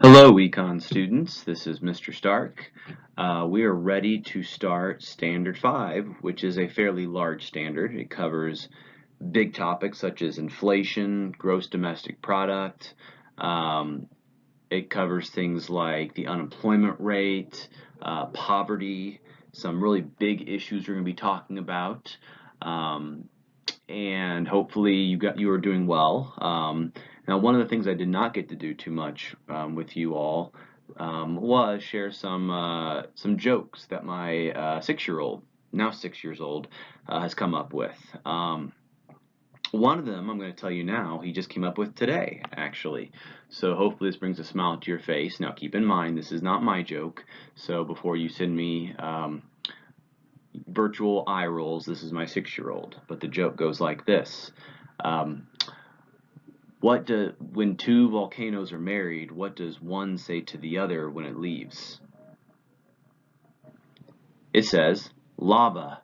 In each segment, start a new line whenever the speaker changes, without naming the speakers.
Hello, Econ students. This is Mr. Stark. We are ready to start Standard 5, which is a fairly large standard. It covers big topics such as inflation, gross domestic product. Um, it covers things like the unemployment rate, poverty, some really big issues we're going to be talking about. Um, and hopefully you are doing well. Now, one of the things I did not get to do too much with you all was share some jokes that my 6-year-old, now 6 years old, has come up with. One of them I'm going to tell you now. He just came up with today, actually. So hopefully this brings a smile to your face. Now, keep in mind this is not my joke. So before you send me virtual eye rolls, this is my 6-year-old, but the joke goes like this. Um, when two volcanoes are married, what does one say to the other when it leaves? It says, lava.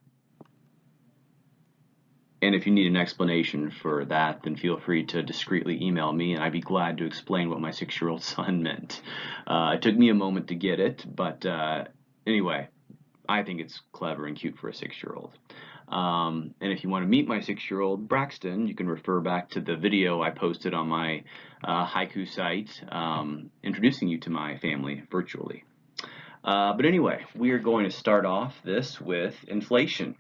And if you need an explanation for that, then feel free to discreetly email me, and I'd be glad to explain what my 6-year-old son meant. It took me a moment to get it, but anyway, I think it's clever and cute for a 6-year-old. And if you want to meet my 6-year-old Braxton, you can refer back to the video I posted on my haiku site introducing you to my family virtually. But anyway, we are going to start off this with inflation.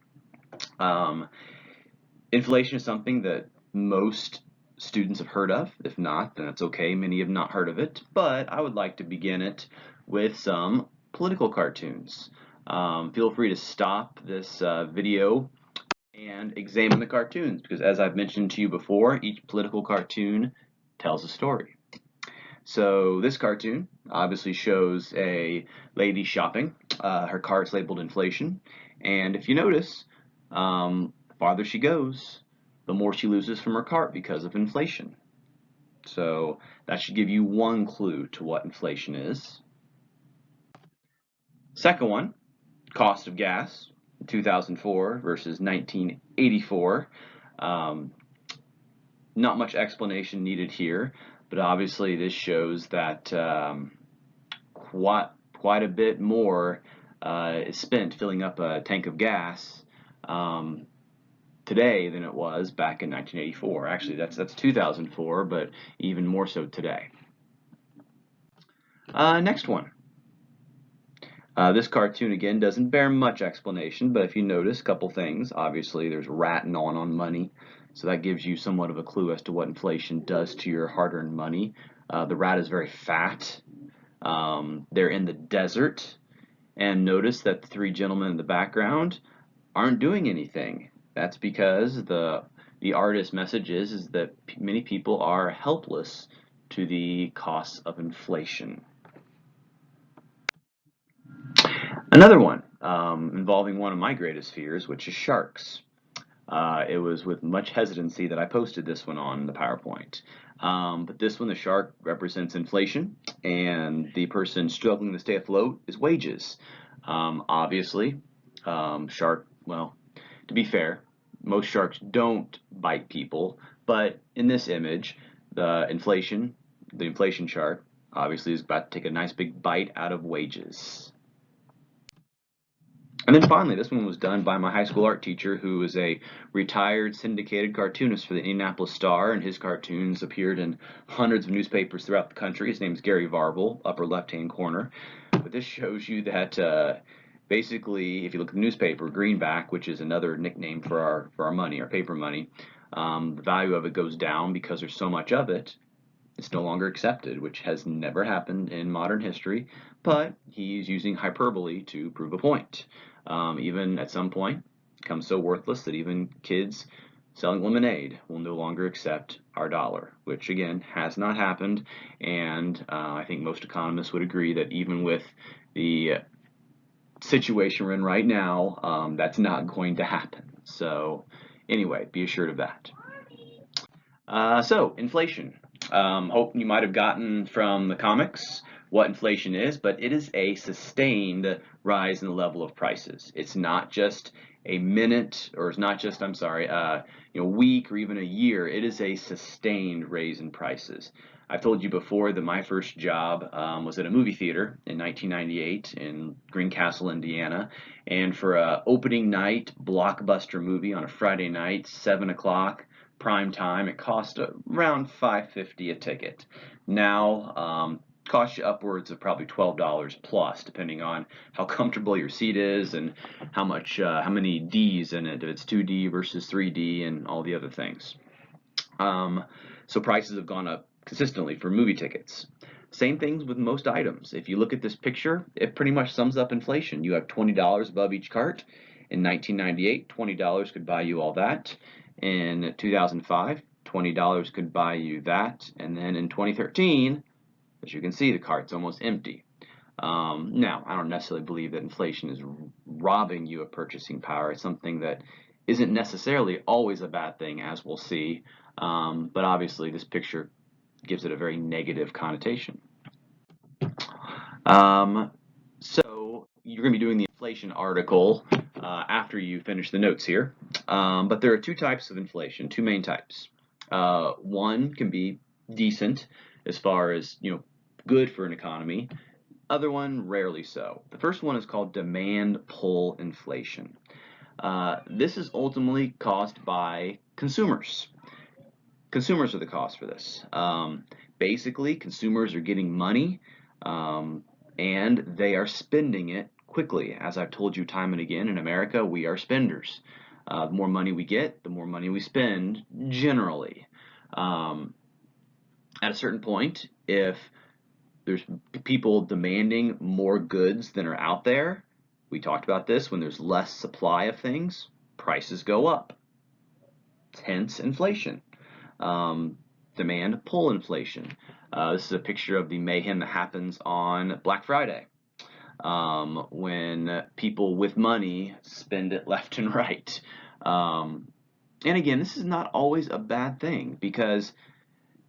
Inflation is something that most students have heard of. If not, then that's okay. Many have not heard of it. But I would like to begin it with some political cartoons. Feel free to stop this video and examine the cartoons, because as I've mentioned to you before, each political cartoon tells a story. So this cartoon obviously shows a lady shopping. Her cart's labeled inflation, and if you notice, the farther she goes, the more she loses from her cart because of inflation. So that should give you one clue to what inflation is. Second one, cost of gas, 2004 versus 1984. Not much explanation needed here, but obviously this shows that quite a bit more is spent filling up a tank of gas today than it was back in 1984. Actually, that's 2004, but even more so today. Next one. This cartoon again doesn't bear much explanation, but if you notice a couple things, obviously there's a rat gnawing on money, so that gives you somewhat of a clue as to what inflation does to your hard-earned money. The rat is very fat. They're in the desert, and notice that the three gentlemen in the background aren't doing anything. That's because the artist's message is that many people are helpless to the costs of inflation. Another one involving one of my greatest fears, which is sharks. It was with much hesitancy that I posted this one on the PowerPoint. But this one, the shark represents inflation, and the person struggling to stay afloat is wages. Obviously, well, to be fair, most sharks don't bite people, but in this image, the inflation shark, obviously is about to take a nice big bite out of wages. And then finally, this one was done by my high school art teacher, who is a retired syndicated cartoonist for the Indianapolis Star, and his cartoons appeared in hundreds of newspapers throughout the country. His name is Gary Varvel, upper left-hand corner. But this shows you that basically, if you look at the newspaper, greenback, which is another nickname for our money, our paper money, the value of it goes down because there's so much of it. It's no longer accepted, which has never happened in modern history, but he's using hyperbole to prove a point. Even at some point, it becomes so worthless that even kids selling lemonade will no longer accept our dollar, which again has not happened, and I think most economists would agree that even with the situation we're in right now, that's not going to happen. So anyway, be assured of that. So inflation. Hope you might have gotten from the comics what inflation is, but it is a sustained rise in the level of prices. It's not just a minute, or it's not just, I'm sorry, week or even a year. It is a sustained raise in prices. I've told you before that my first job was at a movie theater in 1998 in Greencastle, Indiana, and for a opening night blockbuster movie on a Friday night, 7 o'clock, prime time, it cost around $5.50 a ticket. Now, costs you upwards of probably $12 plus, depending on how comfortable your seat is and how many D's in it, if it's 2D versus 3D, and all the other things. So prices have gone up consistently for movie tickets. Same things with most items. If you look at this picture, it pretty much sums up inflation. You have $20 above each cart. In 1998, $20 could buy you all that. In 2005, $20 could buy you that. And then in 2013, as you can see, the cart's almost empty. Now, I don't necessarily believe that inflation is robbing you of purchasing power. It's something that isn't necessarily always a bad thing, as we'll see. But obviously, this picture gives it a very negative connotation. So you're going to be doing the inflation article after you finish the notes here. But there are two types of inflation, two main types. One can be decent as far as, good for an economy. Other one, rarely so. The first one is called demand pull inflation. This is ultimately caused by consumers. Consumers are the cause for this. Basically, consumers are getting money and they are spending it quickly. As I've told you time and again, in America, we are spenders. The more money we get, the more money we spend, generally. At a certain point, if there's people demanding more goods than are out there, we talked about this, when there's less supply of things, prices go up. Hence inflation. Demand pull inflation. This is a picture of the mayhem that happens on Black Friday, when people with money spend it left and right. And again, this is not always a bad thing, because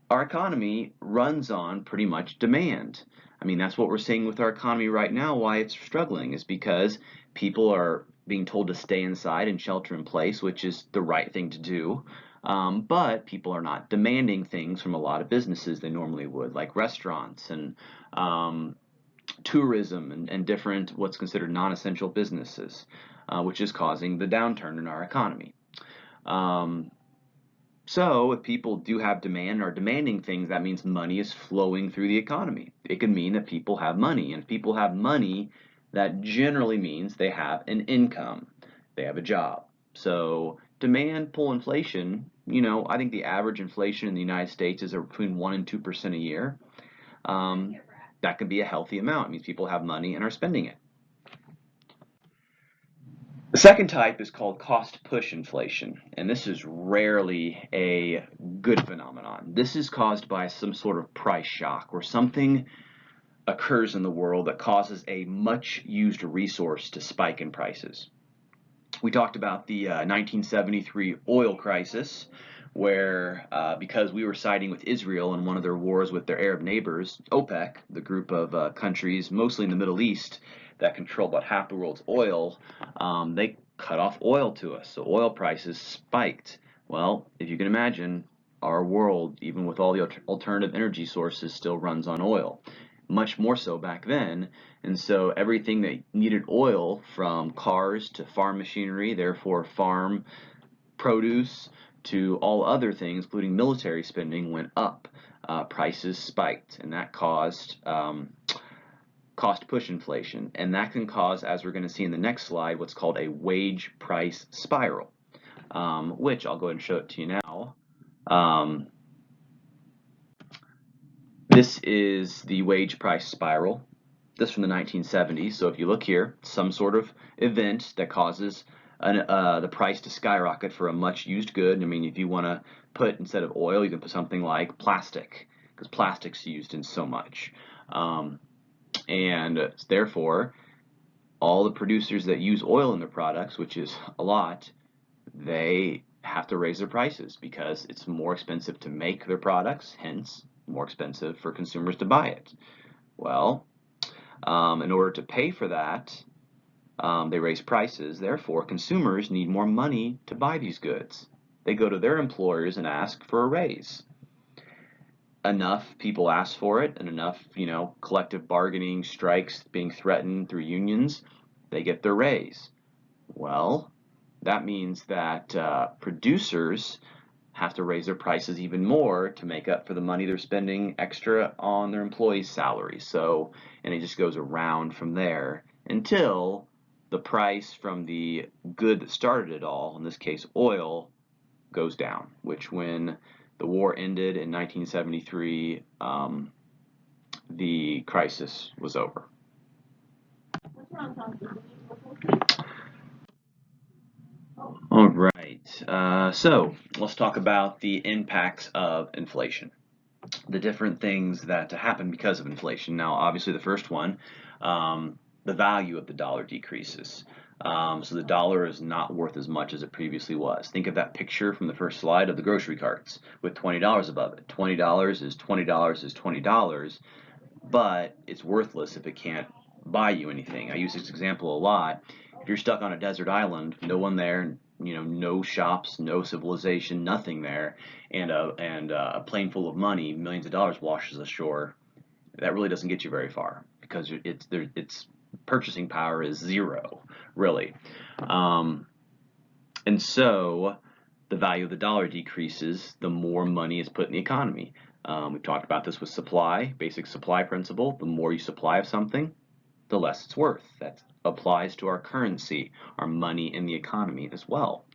our economy runs on pretty much demand. I mean, that's what we're seeing with our economy right now. Why it's struggling is because people are being told to stay inside and shelter in place, which is the right thing to do. But people are not demanding things from a lot of businesses they normally would, like restaurants and tourism and different what's considered non-essential businesses, which is causing the downturn in our economy. So if people do have demand and are demanding things, that means money is flowing through the economy. It can mean that people have money, and if people have money, that generally means they have an income, they have a job. So demand pull inflation, I think the average inflation in the United States is between 1% and 2% a year. That could be a healthy amount. It means people have money and are spending it. The second type is called cost push inflation, and this is rarely a good phenomenon. This is caused by some sort of price shock, where something occurs in the world that causes a much used resource to spike in prices. We talked about the 1973 oil crisis, where because we were siding with Israel in one of their wars with their Arab neighbors, OPEC, the group of countries mostly in the Middle East that control about half the world's oil, they cut off oil to us, so oil prices spiked. Well, if you can imagine, our world, even with all the alternative energy sources, still runs on oil. Much more so back then, and so everything that needed oil, from cars to farm machinery, therefore farm produce, to all other things, including military spending, went up. Prices spiked, and that caused cost push inflation, and that can cause, as we're going to see in the next slide, what's called a wage price spiral, which I'll go ahead and show it to you now. This is the wage price spiral. This from the 1970s. So if you look here, some sort of event that causes the price to skyrocket for a much used good. I mean, if you want to put, instead of oil, you can put something like plastic, because plastic's used in so much. And therefore, all the producers that use oil in their products, which is a lot, they have to raise their prices because it's more expensive to make their products, hence more expensive for consumers to buy it. Well, in order to pay for that, they raise prices. Therefore, consumers need more money to buy these goods. They go to their employers and ask for a raise. Enough people ask for it, and enough, collective bargaining, strikes being threatened through unions, they get their raise. Well, that means that producers have to raise their prices even more to make up for the money they're spending extra on their employees' salaries. So, and it just goes around from there until the price from the good that started it all, in this case oil, goes down, which when the war ended in 1973, the crisis was over. All right, so let's talk about the impacts of inflation, the different things that happen because of inflation. Now, obviously, the first one, the value of the dollar decreases. So the dollar is not worth as much as it previously was. Think of that picture from the first slide of the grocery carts with $20 above it. $20 is $20 is $20, but it's worthless if it can't buy you anything. I use this example a lot. If you're stuck on a desert island, no one there, no shops, no civilization, nothing there, and a plane full of money, millions of dollars washes ashore, that really doesn't get you very far because its purchasing power is zero, really. And so the value of the dollar decreases the more money is put in the economy. We've talked about this with supply, basic supply principle. The more you supply of something, the less it's worth. That applies to our currency, our money in the economy as well.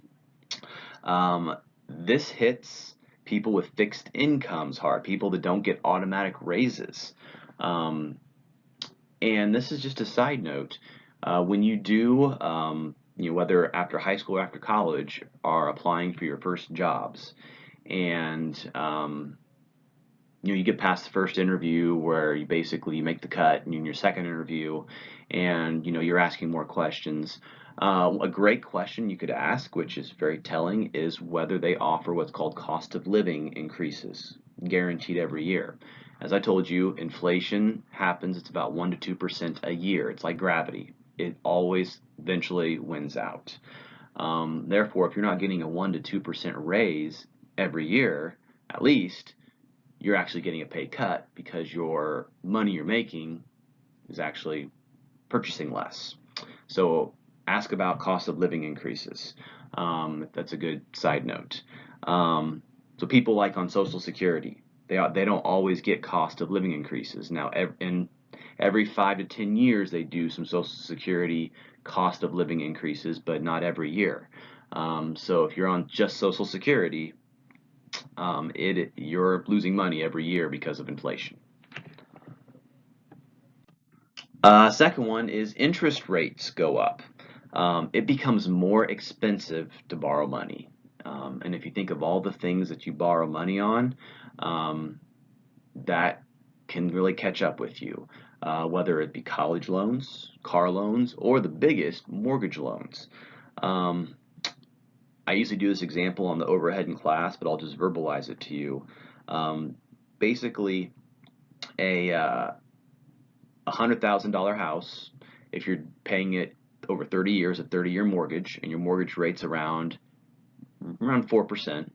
This hits people with fixed incomes hard, people that don't get automatic raises. And this is just a side note. When you do, whether after high school or after college, are applying for your first jobs, and you get past the first interview where you basically make the cut, and in your second interview, and you're asking more questions. A great question you could ask, which is very telling, is whether they offer what's called cost of living increases, guaranteed every year. As I told you, inflation happens, it's about 1 to 2% a year. It's like gravity. It always eventually wins out. Therefore, if you're not getting a 1 to 2% raise every year, at least, you're actually getting a pay cut because your money you're making is actually purchasing less. So ask about cost of living increases. That's a good side note. So people like on Social Security, they don't always get cost of living increases. Now, every 5 to 10 years, they do some Social Security cost of living increases, but not every year. So if you're on just Social Security, you're losing money every year because of inflation. Second one is interest rates go up. It becomes more expensive to borrow money. And if you think of all the things that you borrow money on, that can really catch up with you, whether it be college loans, car loans, or the biggest, mortgage loans. I usually do this example on the overhead in class, but I'll just verbalize it to you. Basically, a $100,000 house, if you're paying it over 30 years, a 30-year mortgage, and your mortgage rate's around 4%,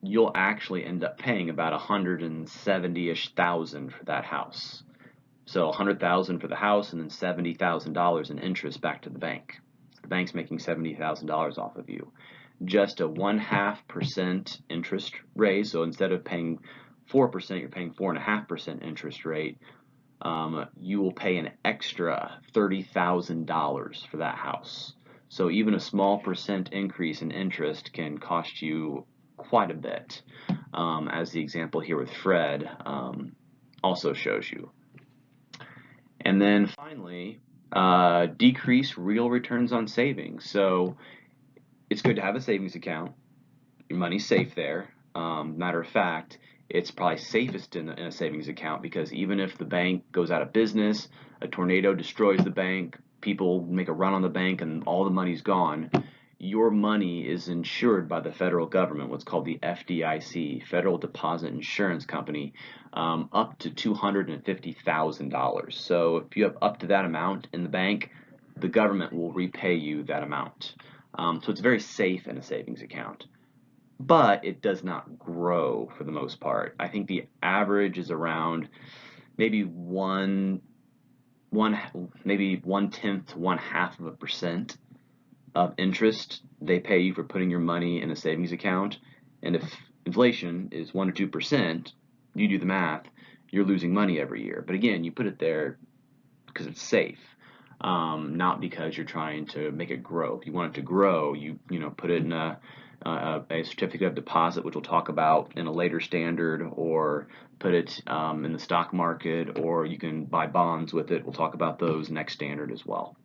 you'll actually end up paying about $170,000-ish for that house. So $100,000 for the house, and then $70,000 in interest back to the bank. The bank's making $70,000 off of you. Just a 0.5% interest rate. So instead of paying 4%, you're paying 4.5% interest rate. You will pay an extra $30,000 for that house. So even a small percent increase in interest can cost you quite a bit, as the example here with Fred also shows you. And then finally, decrease real returns on savings. So it's good to have a savings account. Your money's safe there. Matter of fact, it's probably safest in a savings account because even if the bank goes out of business, a tornado destroys the bank, people make a run on the bank, and all the money's gone, your money is insured by the federal government, what's called the FDIC, Federal Deposit Insurance Company, up to $250,000. So if you have up to that amount in the bank, the government will repay you that amount. So it's very safe in a savings account. But it does not grow for the most part. I think the average is around maybe maybe 1/10 to 1/2% of interest they pay you for putting your money in a savings account. And if inflation is 1 or 2%, you do the math, you're losing money every year. But again, you put it there because it's safe, not because you're trying to make it grow. If you want it to grow, you put it in a certificate of deposit, which we'll talk about in a later standard, or put it in the stock market, or you can buy bonds with it. We'll talk about those next standard as well.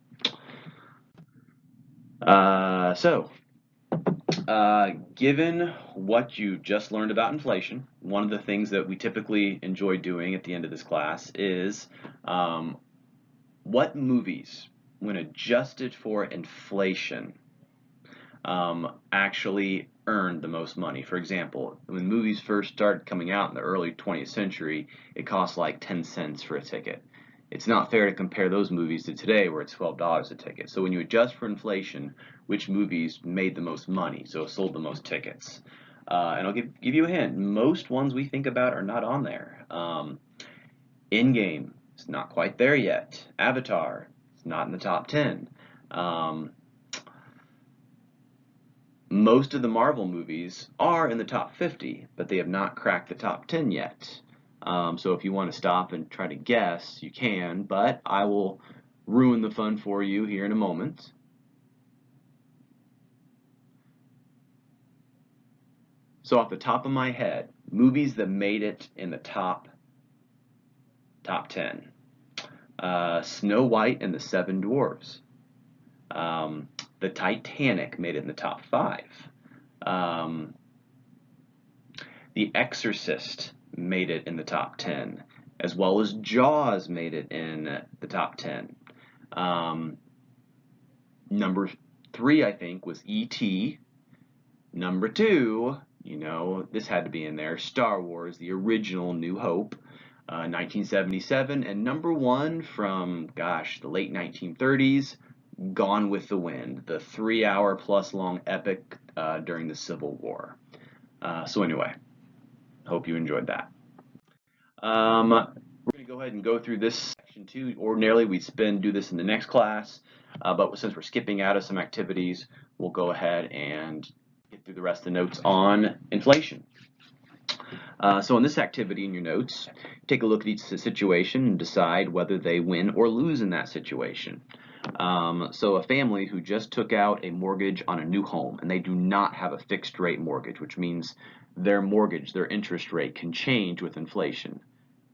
Given what you just learned about inflation, one of the things that we typically enjoy doing at the end of this class is what movies, when adjusted for inflation, actually earned the most money. For example, when movies first started coming out in the early 20th century, it cost like 10 cents for a ticket. It's not fair to compare those movies to today where it's $12 a ticket. So when you adjust for inflation, which movies made the most money, so sold the most tickets? And I'll give you a hint. Most ones we think about are not on there. Endgame is not quite there yet. Avatar is not in the top 10. Most of the Marvel movies are in the top 50, but they have not cracked the top 10 yet. So if you want to stop and try to guess, you can, but I will ruin the fun for you here in a moment. So off the top of my head, movies that made it in the top 10. Snow White and the Seven Dwarfs. The Titanic made it in the top 5. The Exorcist made it in the top 10, as well as Jaws made it in the top 10. Number 3, I think, was E.T. Number 2, this had to be in there, Star Wars, the original New Hope, 1977. And number 1 from, the late 1930s, Gone with the Wind, the 3-hour-plus long epic during the Civil War. So anyway, hope you enjoyed that. We're going to go ahead and go through this section 2. Ordinarily, we'd do this in the next class, but since we're skipping out of some activities, we'll go ahead and get through the rest of the notes on inflation. So in this activity in your notes, take a look at each situation and decide whether they win or lose in that situation. So a family who just took out a mortgage on a new home, and they do not have a fixed rate mortgage, which means their mortgage, their interest rate, can change with inflation.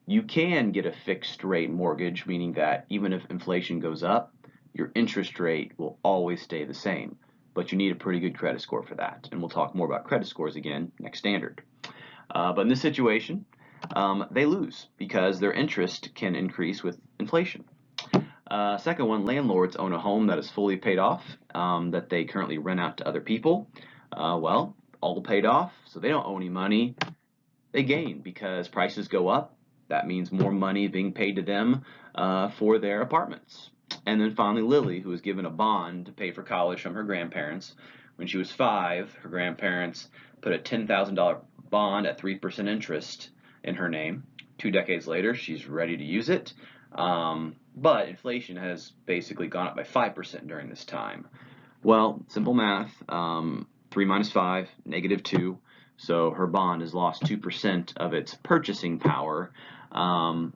You can get a fixed rate mortgage, meaning that even if inflation goes up, your interest rate will always stay the same, but you need a pretty good credit score for that. And we'll talk more about credit scores again next standard. But in this situation, they lose because their interest can increase with inflation. Second one, landlords own a home that is fully paid off, that they currently rent out to other people. Well, all paid off, so they don't owe any money. They gain because prices go up. That means more money being paid to them for their apartments. And then finally, Lily, who was given a bond to pay for college from her grandparents. When she was 5, her grandparents put a $10,000 bond at 3% interest in her name. 2 decades later, she's ready to use it. But inflation has basically gone up by 5% during this time. Well, simple math, 3 minus 5, negative 2. So her bond has lost 2% of its purchasing power. So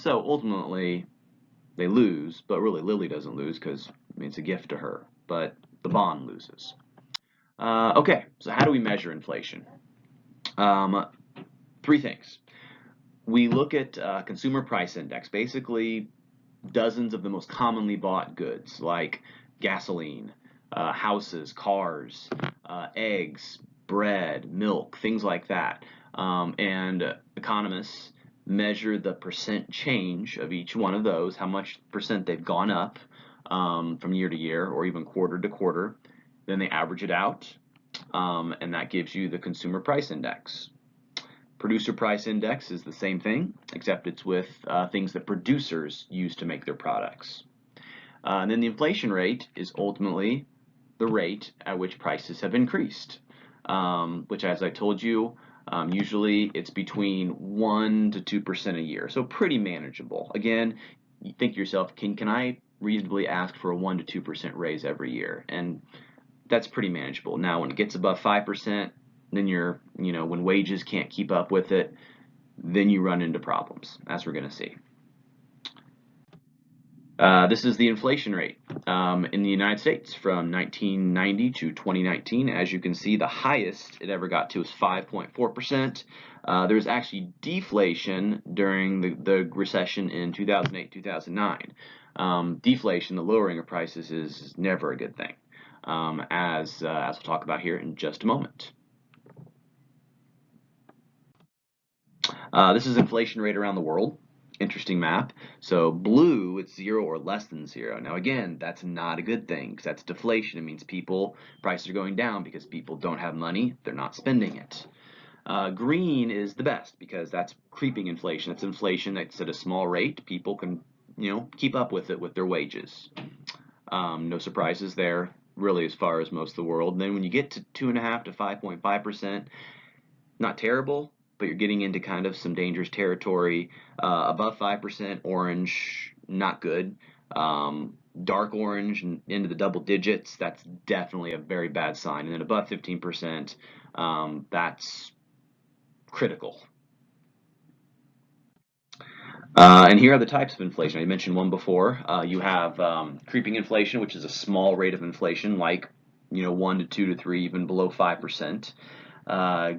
ultimately, they lose, but really Lily doesn't lose because it's a gift to her, but the bond loses. Okay, so how do we measure inflation? 3 things. We look at consumer price index, basically dozens of the most commonly bought goods like gasoline, houses, cars, eggs, bread, milk, things like that. And economists measure the percent change of each one of those, how much percent they've gone up from year to year or even quarter to quarter. Then they average it out, and that gives you the consumer price index. Producer price index is the same thing, except it's with things that producers use to make their products. And then the inflation rate is ultimately the rate at which prices have increased, which, as I told you, usually it's between 1 to 2% a year, so pretty manageable. Again, you think to yourself, can I reasonably ask for a 1 to 2% raise every year? And that's pretty manageable. Now, when it gets above 5%, then when wages can't keep up with it, then you run into problems, as we're going to see. This is the inflation rate in the United States from 1990 to 2019. As you can see, the highest it ever got to was 5.4%. There was actually deflation during the recession in 2008-2009. Deflation, the lowering of prices, is never a good thing, as we'll talk about here in just a moment. This is inflation rate around the world. Interesting map. So blue, it's 0 or less than 0. Now again, that's not a good thing because that's deflation. It means prices are going down because people don't have money, they're not spending it. Green is the best because that's creeping inflation. It's inflation that's at a small rate. People can, keep up with it with their wages. No surprises there, really, as far as most of the world. And then when you get to 2.5 to 5.5%, not terrible, but you're getting into kind of some dangerous territory. Above 5%, orange, not good. Dark orange into the double digits, that's definitely a very bad sign. And then above 15%, that's critical. And here are the types of inflation. I mentioned one before. You have creeping inflation, which is a small rate of inflation, like 1 to 2 to 3, even below 5%.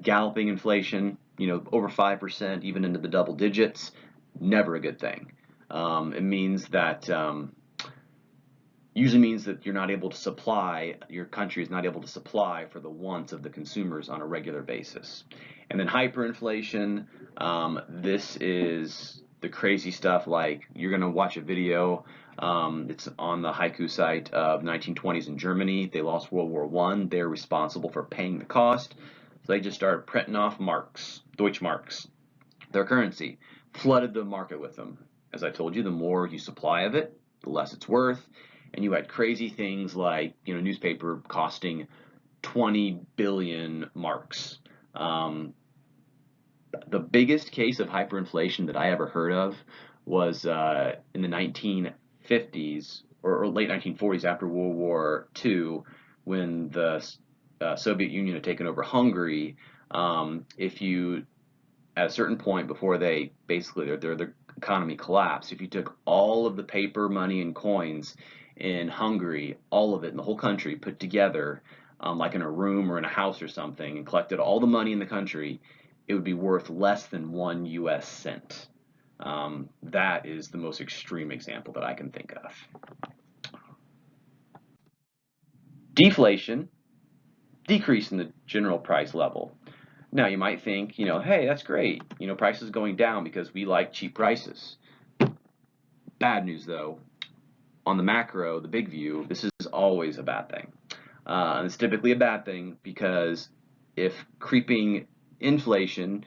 Galloping inflation, over 5%, even into the double digits, never a good thing. It means that usually means that you're not able to supply, your country is not able to supply for the wants of the consumers on a regular basis. And then hyperinflation, this is the crazy stuff, like you're going to watch a video, it's on the Haiku site of 1920s in Germany. They lost World War I. They're responsible for paying the cost. So they just started printing off marks, Deutschmarks, their currency, flooded the market with them. As I told you, the more you supply of it, the less it's worth. And you had crazy things like, newspaper costing 20 billion marks. The biggest case of hyperinflation that I ever heard of was in the 1950s or late 1940s after World War II, when the Soviet Union had taken over Hungary. If you, at a certain point before they basically their economy collapsed, if you took all of the paper, money, and coins in Hungary, all of it in the whole country put together, like in a room or in a house or something, and collected all the money in the country, it would be worth less than 1 US cent. That is the most extreme example that I can think of. Deflation, decrease in the general price level. Now you might think, hey, that's great. Prices going down because we like cheap prices. Bad news though, on the macro, the big view, this is always a bad thing. And it's typically a bad thing because if creeping inflation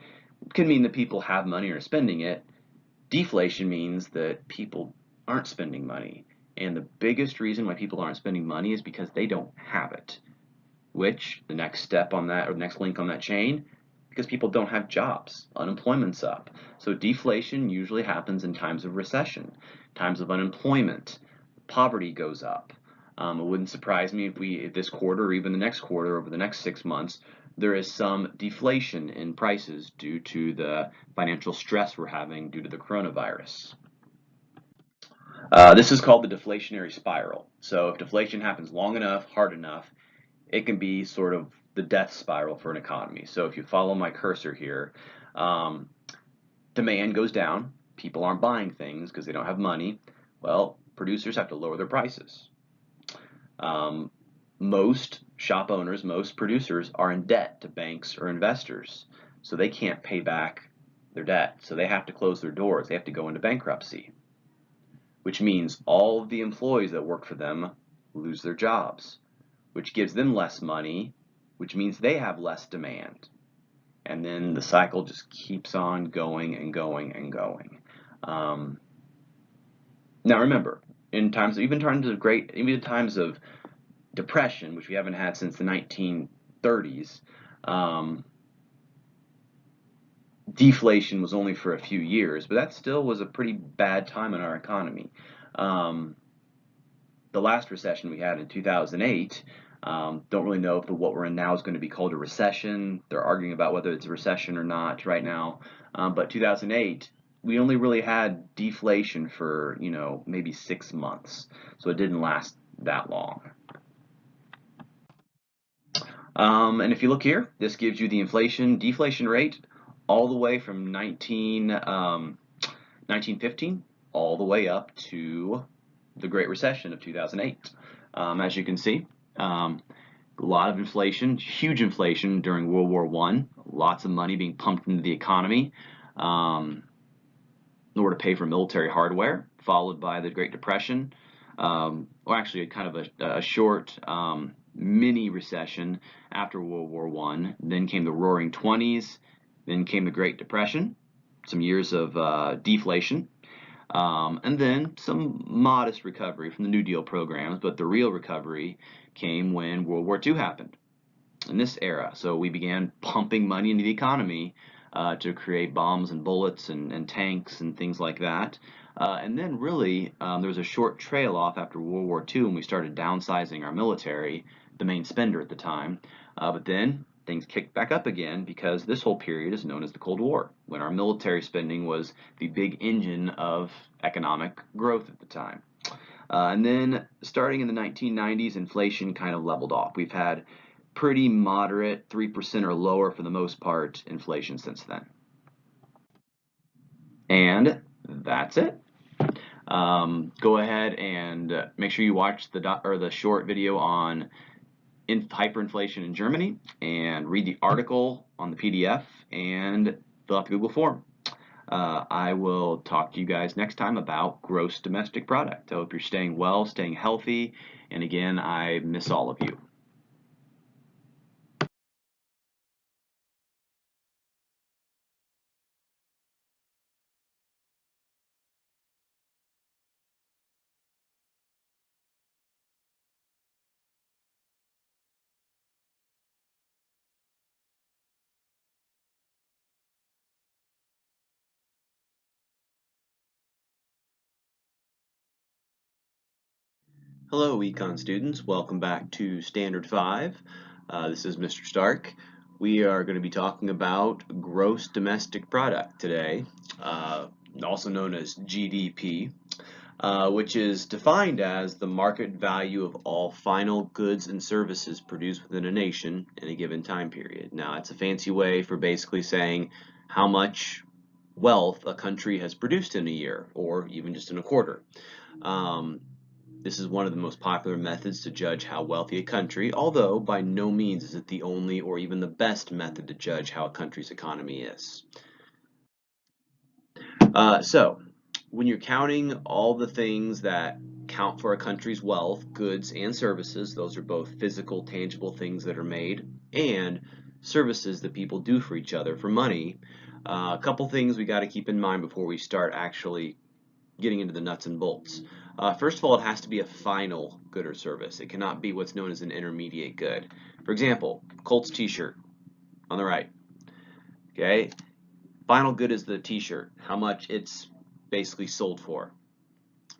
can mean that people have money or are spending it, deflation means that people aren't spending money. And the biggest reason why people aren't spending money is because they don't have it. Which, the next step on that, or the next link on that chain, because people don't have jobs. Unemployment's up. So deflation usually happens in times of recession, times of unemployment. Poverty goes up. It wouldn't surprise me if this quarter or even the next quarter, over the next 6 months, there is some deflation in prices due to the financial stress we're having due to the coronavirus. This is called the deflationary spiral. So if deflation happens long enough, hard enough, it can be sort of the death spiral for an economy. So if you follow my cursor here, demand goes down, people aren't buying things because they don't have money. Well, producers have to lower their prices. Most shop owners, most producers are in debt to banks or investors, so they can't pay back their debt. So they have to close their doors. They have to go into bankruptcy, which means all of the employees that work for them lose their jobs, which gives them less money, which means they have less demand. And then the cycle just keeps on going and going and going. Now remember, in times, even in times of depression, which we haven't had since the 1930s, deflation was only for a few years, but that still was a pretty bad time in our economy. The last recession we had in 2008, don't really know if what we're in now is going to be called a recession. They're arguing about whether it's a recession or not right now. But 2008, we only really had deflation for, maybe 6 months. So it didn't last that long. And if you look here, this gives you the deflation rate all the way from 1915 all the way up to the Great Recession of 2008. As you can see, a lot of inflation, huge inflation during World War I, lots of money being pumped into the economy in order to pay for military hardware, followed by the Great Depression, or actually kind of a short mini recession after World War I. Then came the Roaring '20s, then came the Great Depression, some years of deflation, and then some modest recovery from the New Deal programs, but the real recovery came when World War II happened, in this era. So we began pumping money into the economy to create bombs and bullets and tanks and things like that. And then really, there was a short trail off after World War II when we started downsizing our military, the main spender at the time. But then things kicked back up again because this whole period is known as the Cold War, when our military spending was the big engine of economic growth at the time. And then starting in the 1990s, inflation kind of leveled off. We've had pretty moderate, 3% or lower for the most part, inflation since then. And that's it. Go ahead and make sure you watch the short video on hyperinflation in Germany and read the article on the PDF and fill out the Google form. I will talk to you guys next time about gross domestic product. I hope you're staying well, staying healthy, and again, I miss all of you. Hello, Econ students. Welcome back to Standard 5. This is Mr. Stark. We are going to be talking about gross domestic product today, also known as GDP, which is defined as the market value of all final goods and services produced within a nation in a given time period. Now, it's a fancy way for basically saying how much wealth a country has produced in a year, or even just in a quarter. This is one of the most popular methods to judge how wealthy a country, although by no means is it the only or even the best method to judge how a country's economy is. So, when you're counting all the things that count for a country's wealth, goods and services, those are both physical, tangible things that are made, and services that people do for each other for money, a couple things we got to keep in mind before we start actually getting into the nuts and bolts. First of all, it has to be a final good or service. It cannot be what's known as an intermediate good. For example, Colts t-shirt on the right. Okay, final good is the t-shirt, how much it's basically sold for.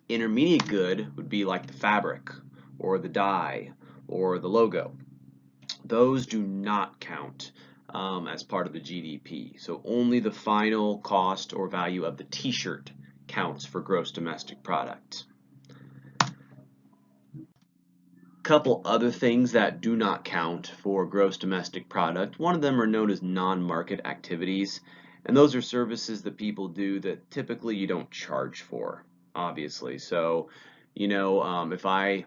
Intermediate good would be like the fabric or the dye or the logo. Those do not count as part of the GDP. So only the final cost or value of the t-shirt counts for gross domestic product. Couple other things that do not count for gross domestic product. One of them are known as non-market activities, and those are services that people do that typically you don't charge for, obviously. So, if I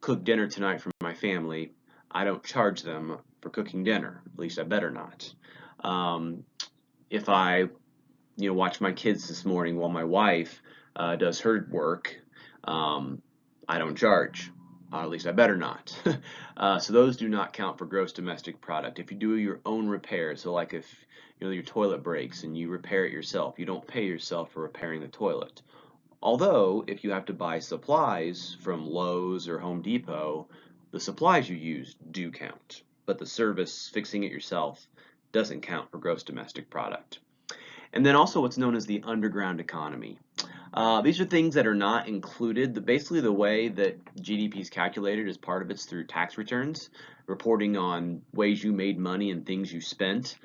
cook dinner tonight for my family, I don't charge them for cooking dinner. At least I better not. If I, watch my kids this morning while my wife does her work, I don't charge. At least I better not. So those do not count for gross domestic product. If you do your own repair, so like if your toilet breaks and you repair it yourself, you don't pay yourself for repairing the toilet. Although, if you have to buy supplies from Lowe's or Home Depot, the supplies you use do count, but the service, fixing it yourself, doesn't count for gross domestic product. And then also what's known as the underground economy. These are things that are not included. Basically, the way that GDP is calculated is part of it's through tax returns, reporting on ways you made money and things you spent.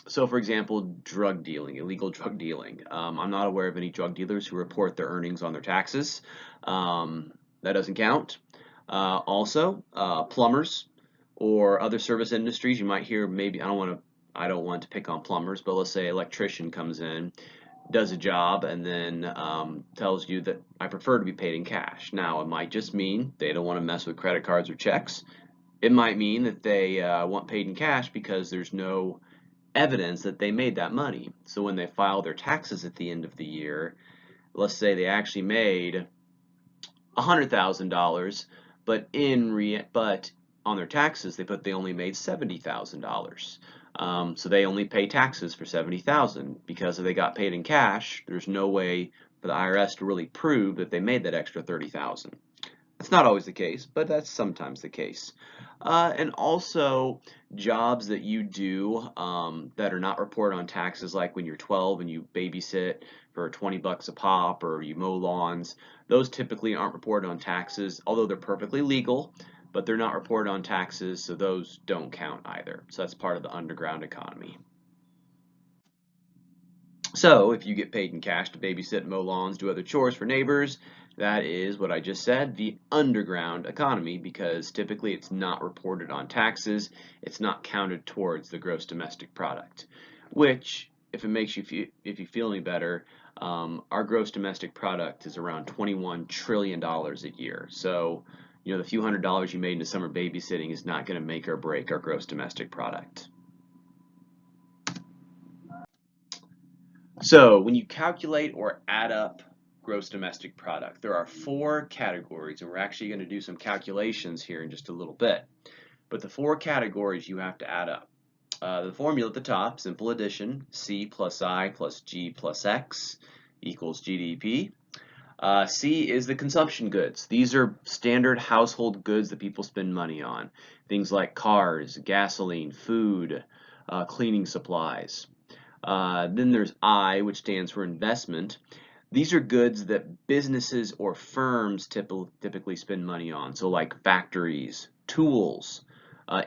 So, for example, drug dealing, illegal drug dealing. I'm not aware of any drug dealers who report their earnings on their taxes. That doesn't count. Also, plumbers or other service industries. You might hear maybe I don't want to pick on plumbers, but let's say an electrician comes in, does a job, and then tells you that I prefer to be paid in cash. Now, it might just mean they don't want to mess with credit cards or checks. It might mean that they want paid in cash because there's no evidence that they made that money. So when they file their taxes at the end of the year, let's say they actually made $100,000, but on their taxes they put they only made $70,000. So they only pay taxes for $70,000 because if they got paid in cash, there's no way for the IRS to really prove that they made that extra $30,000. It's not always the case, but that's sometimes the case. And also jobs that you do that are not reported on taxes, like when you're 12 and you babysit for 20 bucks a pop, or you mow lawns, those typically aren't reported on taxes, although they're perfectly legal, but they're not reported on taxes, so those don't count either. So that's part of the underground economy. So if you get paid in cash to babysit, mow lawns, do other chores for neighbors, that is what I just said, the underground economy, because typically it's not reported on taxes, it's not counted towards the gross domestic product, which, if it makes you feel any better, our gross domestic product is around $21 trillion a year. So, the few $100s you made in the summer babysitting is not going to make or break our gross domestic product. So when you calculate or add up gross domestic product, there are 4 categories, and we're actually going to do some calculations here in just a little bit. But the 4 categories you have to add up. The formula at the top, simple addition, C plus I plus G plus X equals GDP. C is the consumption goods. These are standard household goods that people spend money on. Things like cars, gasoline, food, cleaning supplies. Then there's I, which stands for investment. These are goods that businesses or firms typically spend money on. So like factories, tools,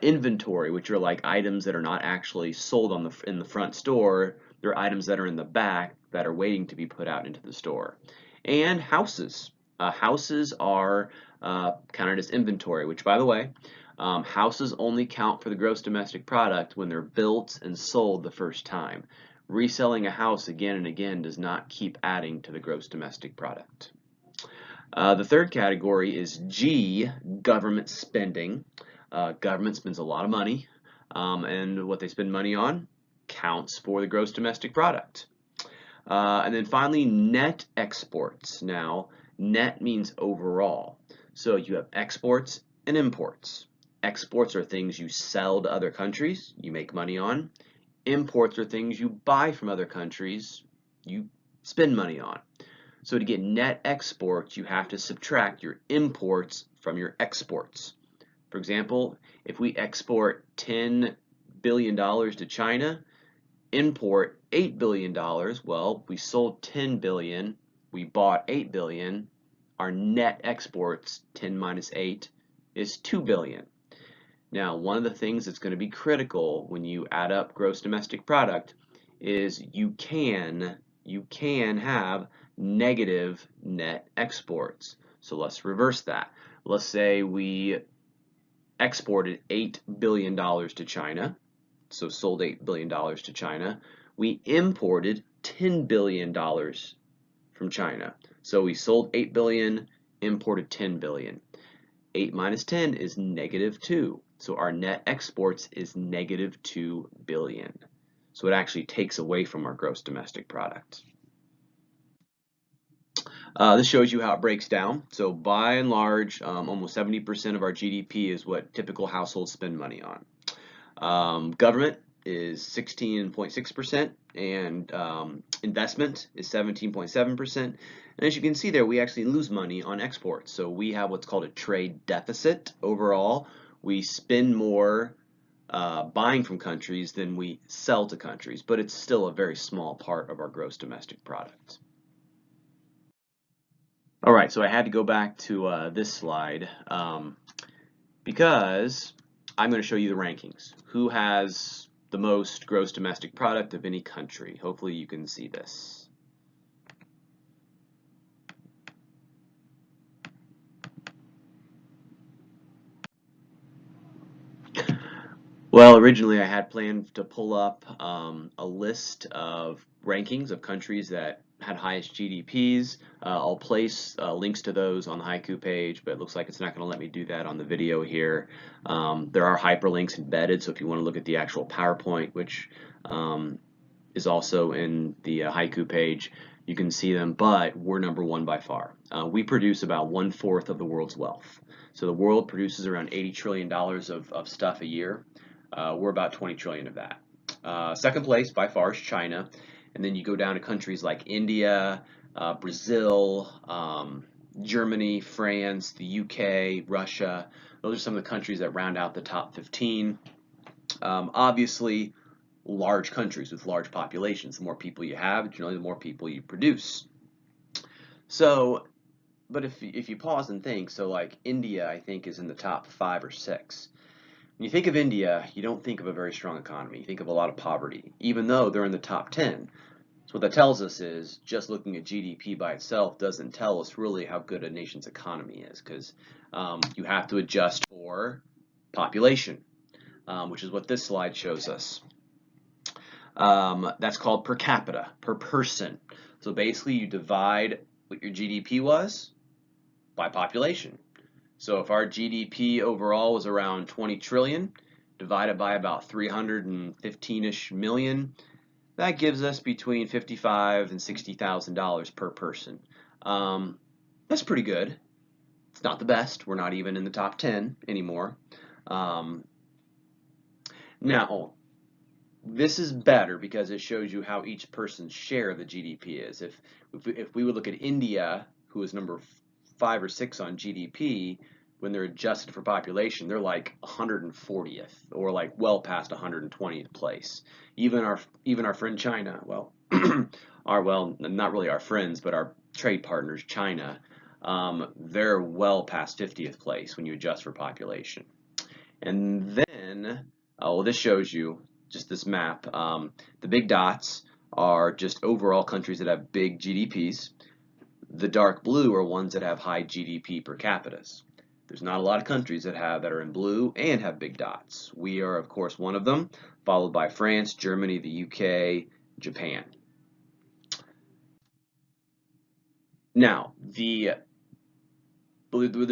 inventory, which are like items that are not actually sold in the front store. They're items that are in the back that are waiting to be put out into the store. And houses. Houses are counted as inventory, which, by the way, houses only count for the gross domestic product when they're built and sold the first time. Reselling a house again and again does not keep adding to the gross domestic product. The third category is G, government spending. Government spends a lot of money, and what they spend money on counts for the gross domestic product. And then finally, net exports. Now, net means overall. So you have exports and imports. Exports are things you sell to other countries, you make money on. Imports are things you buy from other countries, you spend money on. So to get net exports, you have to subtract your imports from your exports. For example, if we export $10 billion to China, import $8 billion, well, we sold $10 billion, we bought $8 billion, our net exports, 10 minus 8, is $2 billion. Now, one of the things that's going to be critical when you add up gross domestic product is you can have negative net exports. So let's reverse that. Let's say we exported $8 billion to China, so sold $8 billion to China. We imported $10 billion from China. So we sold $8 billion, imported $10 billion. 8 minus 10 is negative 2. So our net exports is negative $2 billion. So it actually takes away from our gross domestic product. This shows you how it breaks down. So by and large, almost 70% of our GDP is what typical households spend money on. Government is 16.6%, and investment is 17.7%. And as you can see there, we actually lose money on exports. So we have what's called a trade deficit overall. We spend more buying from countries than we sell to countries, but it's still a very small part of our gross domestic product. All right, so I had to go back to this slide because I'm going to show you the rankings. Who has the most gross domestic product of any country? Hopefully you can see this. Well, originally I had planned to pull up a list of rankings of countries that had highest GDPs. I'll place links to those on the Haiku page, but it looks like it's not going to let me do that on the video here. There are hyperlinks embedded, so if you want to look at the actual PowerPoint, which is also in the Haiku page, you can see them, but we're number one by far. We produce about 1/4 of the world's wealth. So the world produces around $80 trillion of stuff a year. We're about 20 trillion of that. Second place by far is China, and then you go down to countries like India, Brazil, Germany, France, the UK, Russia. Those are some of the countries that round out the top 15. Obviously, large countries with large populations. The more people you have, generally the more people you produce. So, but if you pause and think, so like India, I think, is in the top 5 or 6. When you think of India, you don't think of a very strong economy. You think of a lot of poverty, even though they're in the top 10. So what that tells us is just looking at GDP by itself doesn't tell us really how good a nation's economy is, because you have to adjust for population, which is what this slide shows us. That's called per capita, per person. So basically you divide what your GDP was by population. So if our GDP overall was around 20 trillion, divided by about 315-ish million, that gives us between $55,000 and $60,000 per person. That's pretty good. It's not the best. We're not even in the top 10 anymore. Now, this is better because it shows you how each person's share of the GDP is. If we would look at India, who is number 5 or 6 on GDP, when they're adjusted for population, they're like 140th or like well past 120th place. Even our friend China, well, not really our friends, but our trade partners, China, they're well past 50th place when you adjust for population. And then, well, this shows you just this map. The big dots are just overall countries that have big GDPs. The dark blue are ones that have high GDP per capitas. There's not a lot of countries that are in blue and have big dots. We are, of course, one of them, followed by France, Germany, the UK, Japan. Now, there's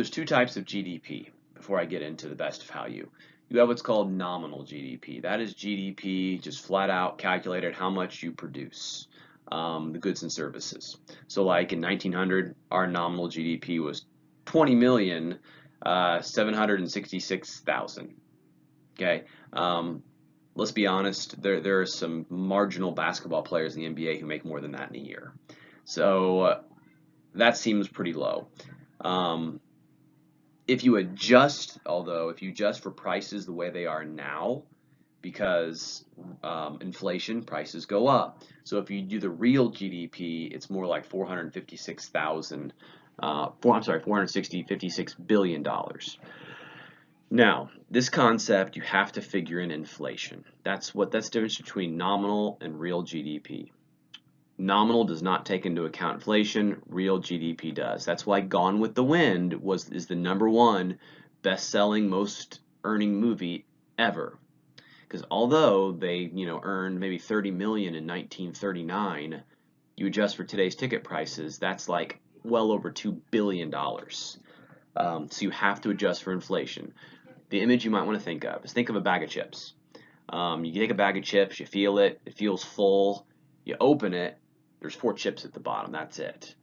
2 types of GDP before I get into the best value. You have what's called nominal GDP. That is GDP just flat out calculated how much you produce, the goods and services. So like in 1900, our nominal GDP was 20,766,000. Okay, let's be honest. There are some marginal basketball players in the NBA who make more than that in a year. So that seems pretty low. If you adjust for prices the way they are now, because inflation, prices go up. So if you do the real GDP, it's more like $456 billion. Now, this concept, you have to figure in inflation. That's the difference between nominal and real GDP. Nominal does not take into account inflation, real GDP does. That's why Gone with the Wind is the #1 best-selling, most earning movie ever. Because although they, earned maybe 30 million in 1939, you adjust for today's ticket prices, that's like well over $2 billion. So you have to adjust for inflation. The image you might want to think of is think of a bag of chips. You take a bag of chips, you feel it feels full, you open it, there's 4 chips at the bottom, that's it.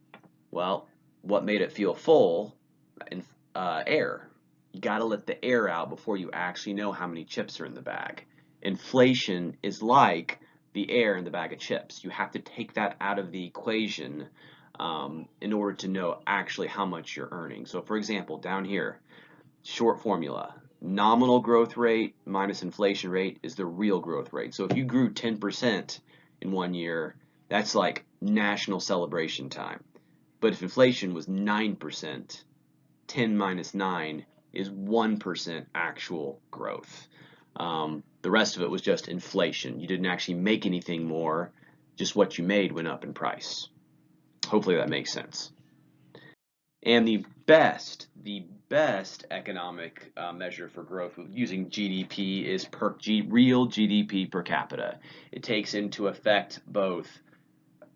Well, what made it feel full? Air. You got to let the air out before you actually know how many chips are in the bag. Inflation is like the air in the bag of chips. You have to take that out of the equation in order to know actually how much you're earning. So for example, down here, short formula, nominal growth rate minus inflation rate is the real growth rate. So if you grew 10% in 1 year, that's like national celebration time. But if inflation was 9%, 10 minus 9 is 1% actual growth. The rest of it was just inflation. You didn't actually make anything more, just what you made went up in price. Hopefully that makes sense. And the best economic measure for growth using GDP is real GDP per capita. It takes into effect both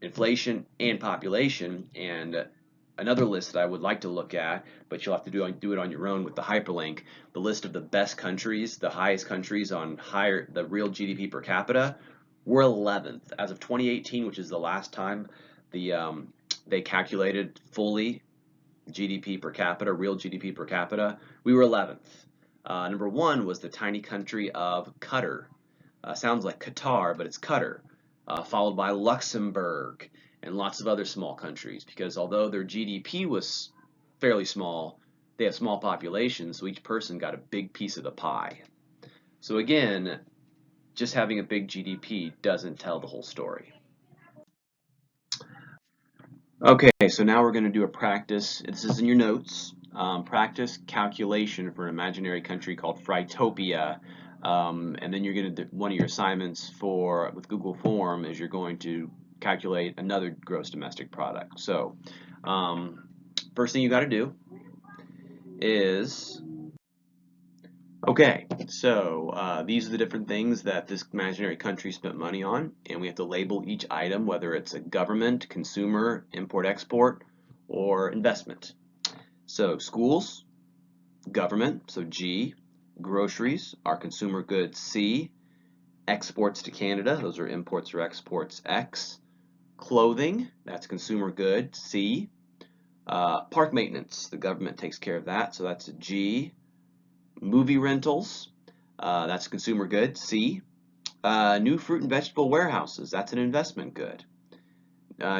inflation and population. And another list that I would like to look at, but you'll have to do it on your own with the hyperlink, the list of the best countries, the highest countries on the real GDP per capita. We're 11th as of 2018, which is the last time they calculated fully GDP per capita, real GDP per capita. We were 11th. Number 1 was the tiny country of Qatar. Sounds like Qatar, but it's Qatar. Followed by Luxembourg and lots of other small countries, because although their GDP was fairly small, they have small populations, so each person got a big piece of the pie. So again, just having a big GDP doesn't tell the whole story. Okay, so now we're going to do a practice. This is in your notes. Practice calculation for an imaginary country called Frytopia. And then you're going to do one of your assignments with Google Form is you're going to calculate another gross domestic product. So first thing you got to do is, okay, so these are the different things that this imaginary country spent money on, and we have to label each item, whether it's a government, consumer, import-export, or investment. So schools, government, so G, groceries, our consumer goods, C, exports to Canada, those are imports or exports, X, clothing, that's consumer good, C, park maintenance, the government takes care of that, so that's a G, movie rentals, that's consumer good, C, new fruit and vegetable warehouses, that's an investment good,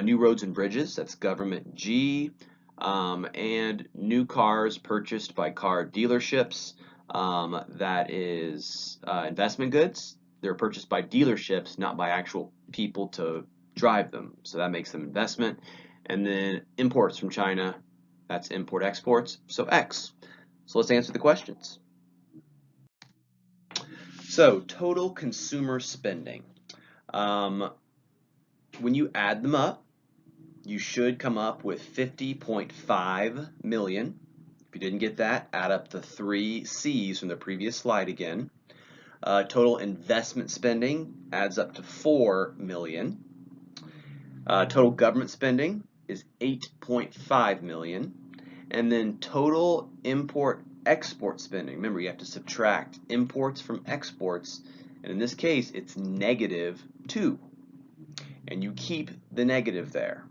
new roads and bridges, that's government, G, and new cars purchased by car dealerships, that is investment goods. They're purchased by dealerships, not by actual people to drive them, so that makes them investment. And then imports from China, that's import exports, so X. So let's answer the questions. So total consumer spending. When you add them up, you should come up with 50.5 million. If you didn't get that, add up the 3 C's from the previous slide again. Total investment spending adds up to 4 million. Total government spending is 8.5 million. And then total import-export spending. Remember, you have to subtract imports from exports. And in this case, it's -2. And you keep the negative there.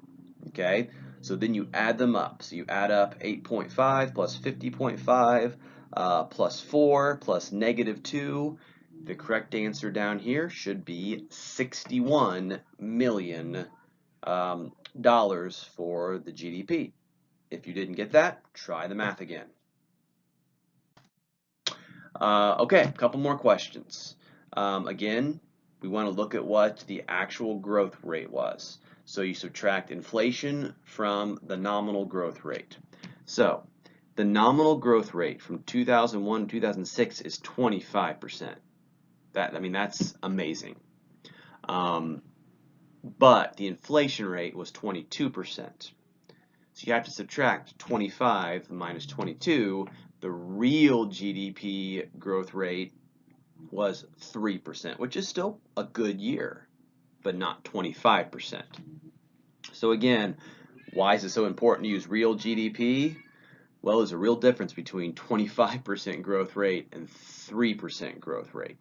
Okay, so then you add them up. So you add up 8.5 plus 50.5 plus 4 plus -2. The correct answer down here should be $61 million for the GDP. If you didn't get that, try the math again. Okay, a couple more questions. Again, we want to look at what the actual growth rate was. So you subtract inflation from the nominal growth rate. So the nominal growth rate from 2001 to 2006 is 25%. That's amazing. But the inflation rate was 22%. So you have to subtract 25 minus 22. The real GDP growth rate was 3%, which is still a good year, but not 25%. So again, why is it so important to use real GDP? Well, there's a real difference between 25% growth rate and 3% growth rate.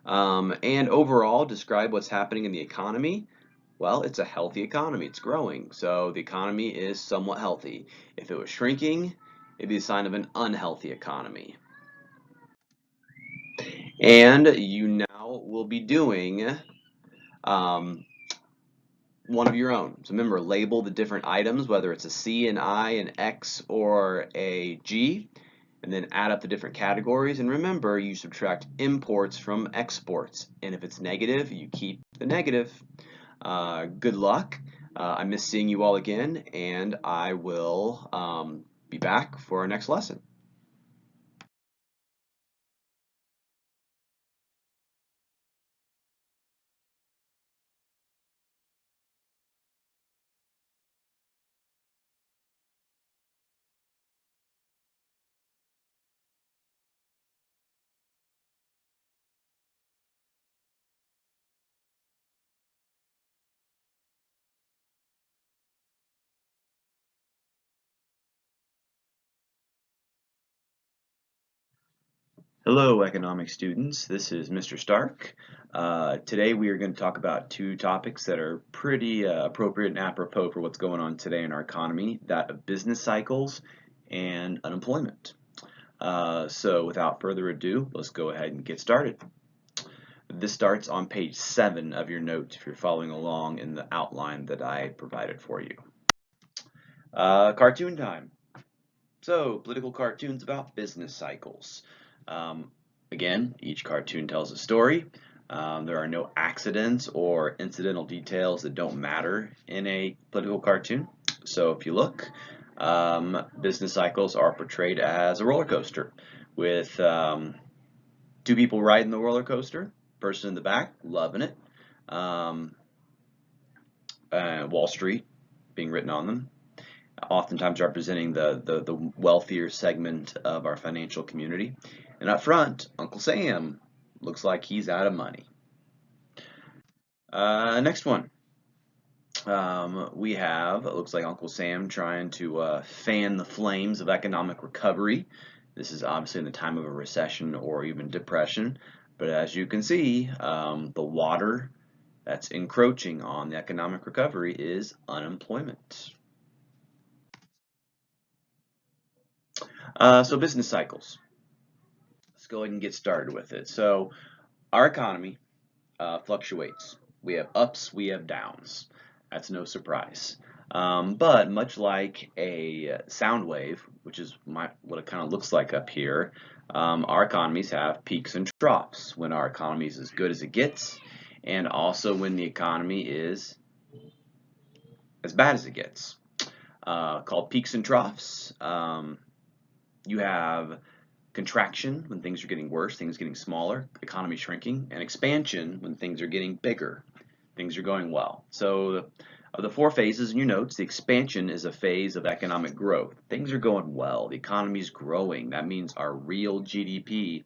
And overall, describe what's happening in the economy. Well, it's a healthy economy. It's growing. So the economy is somewhat healthy. If it was shrinking, it'd be a sign of an unhealthy economy. And you now will be doing um, one of your own. So remember, label the different items, whether it's a C, an I, an X, or a G, and then add up the different categories. And remember, you subtract imports from exports. And if it's negative, you keep the negative. Good luck. I miss seeing you all again, and I will be back for our next lesson. Hello, economics students. This is Mr. Stark. Today we are going to talk about two topics that are pretty appropriate and apropos for what's going on today in our economy, that of business cycles and unemployment. So without further ado, let's go ahead and get started. This starts on page 7 of your notes if you're following along in the outline that I provided for you. Cartoon time. So, political cartoons about business cycles. Um, Again, each cartoon tells a story. There are no accidents or incidental details that don't matter in a political cartoon. So if you look, business cycles are portrayed as a roller coaster with two people riding the roller coaster, person in the back loving it, um, Wall Street being written on them, oftentimes representing the wealthier segment of our financial community. And up front, Uncle Sam looks like he's out of money. Next one. We have, it looks like Uncle Sam trying to fan the flames of economic recovery. This is obviously in the time of a recession or even depression. But as you can see, the water that's encroaching on the economic recovery is unemployment. So business cycles. Let's go ahead and get started with it. So our economy fluctuates. We have ups, we have downs. That's no surprise. But much like a sound wave, which is what it kind of looks like up here, our economies have peaks and troughs. When our economy is as good as it gets, and also when the economy is as bad as it gets. Called peaks and troughs. You have contraction when things are getting worse, things getting smaller, economy shrinking, and expansion when things are getting bigger, things are going well. So of the four phases in your notes, the expansion is a phase of economic growth. Things are going well, the economy is growing. That means our real GDP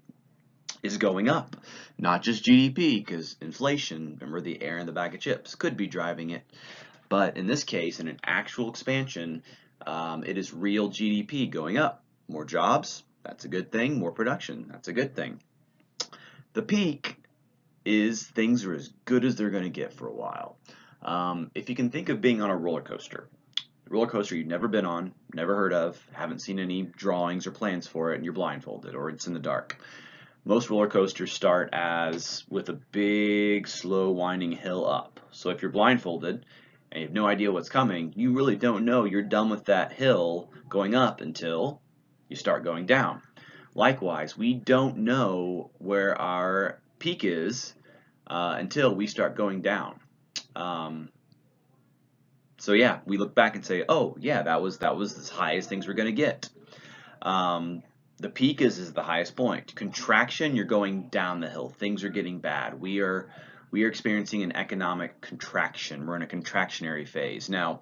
is going up, not just GDP, because inflation, remember the air in the bag of chips, could be driving it. But in this case, in an actual expansion, it is real GDP going up. More jobs, that's a good thing. More production, that's a good thing. The peak is things are as good as they're going to get for a while. If you can think of being on a roller coaster you've never been on, never heard of, haven't seen any drawings or plans for it, and you're blindfolded or it's in the dark. Most roller coasters start as with a big, slow, winding hill up. So if you're blindfolded and you have no idea what's coming, you really don't know you're done with that hill going up until you start going down. Likewise, we don't know where our peak is until we start going down. So yeah, we look back and say, oh yeah, that was as high as things were going to get. The peak is the highest point. Contraction, you're going down the hill. Things are getting bad. We are experiencing an economic contraction. We're in a contractionary phase. Now,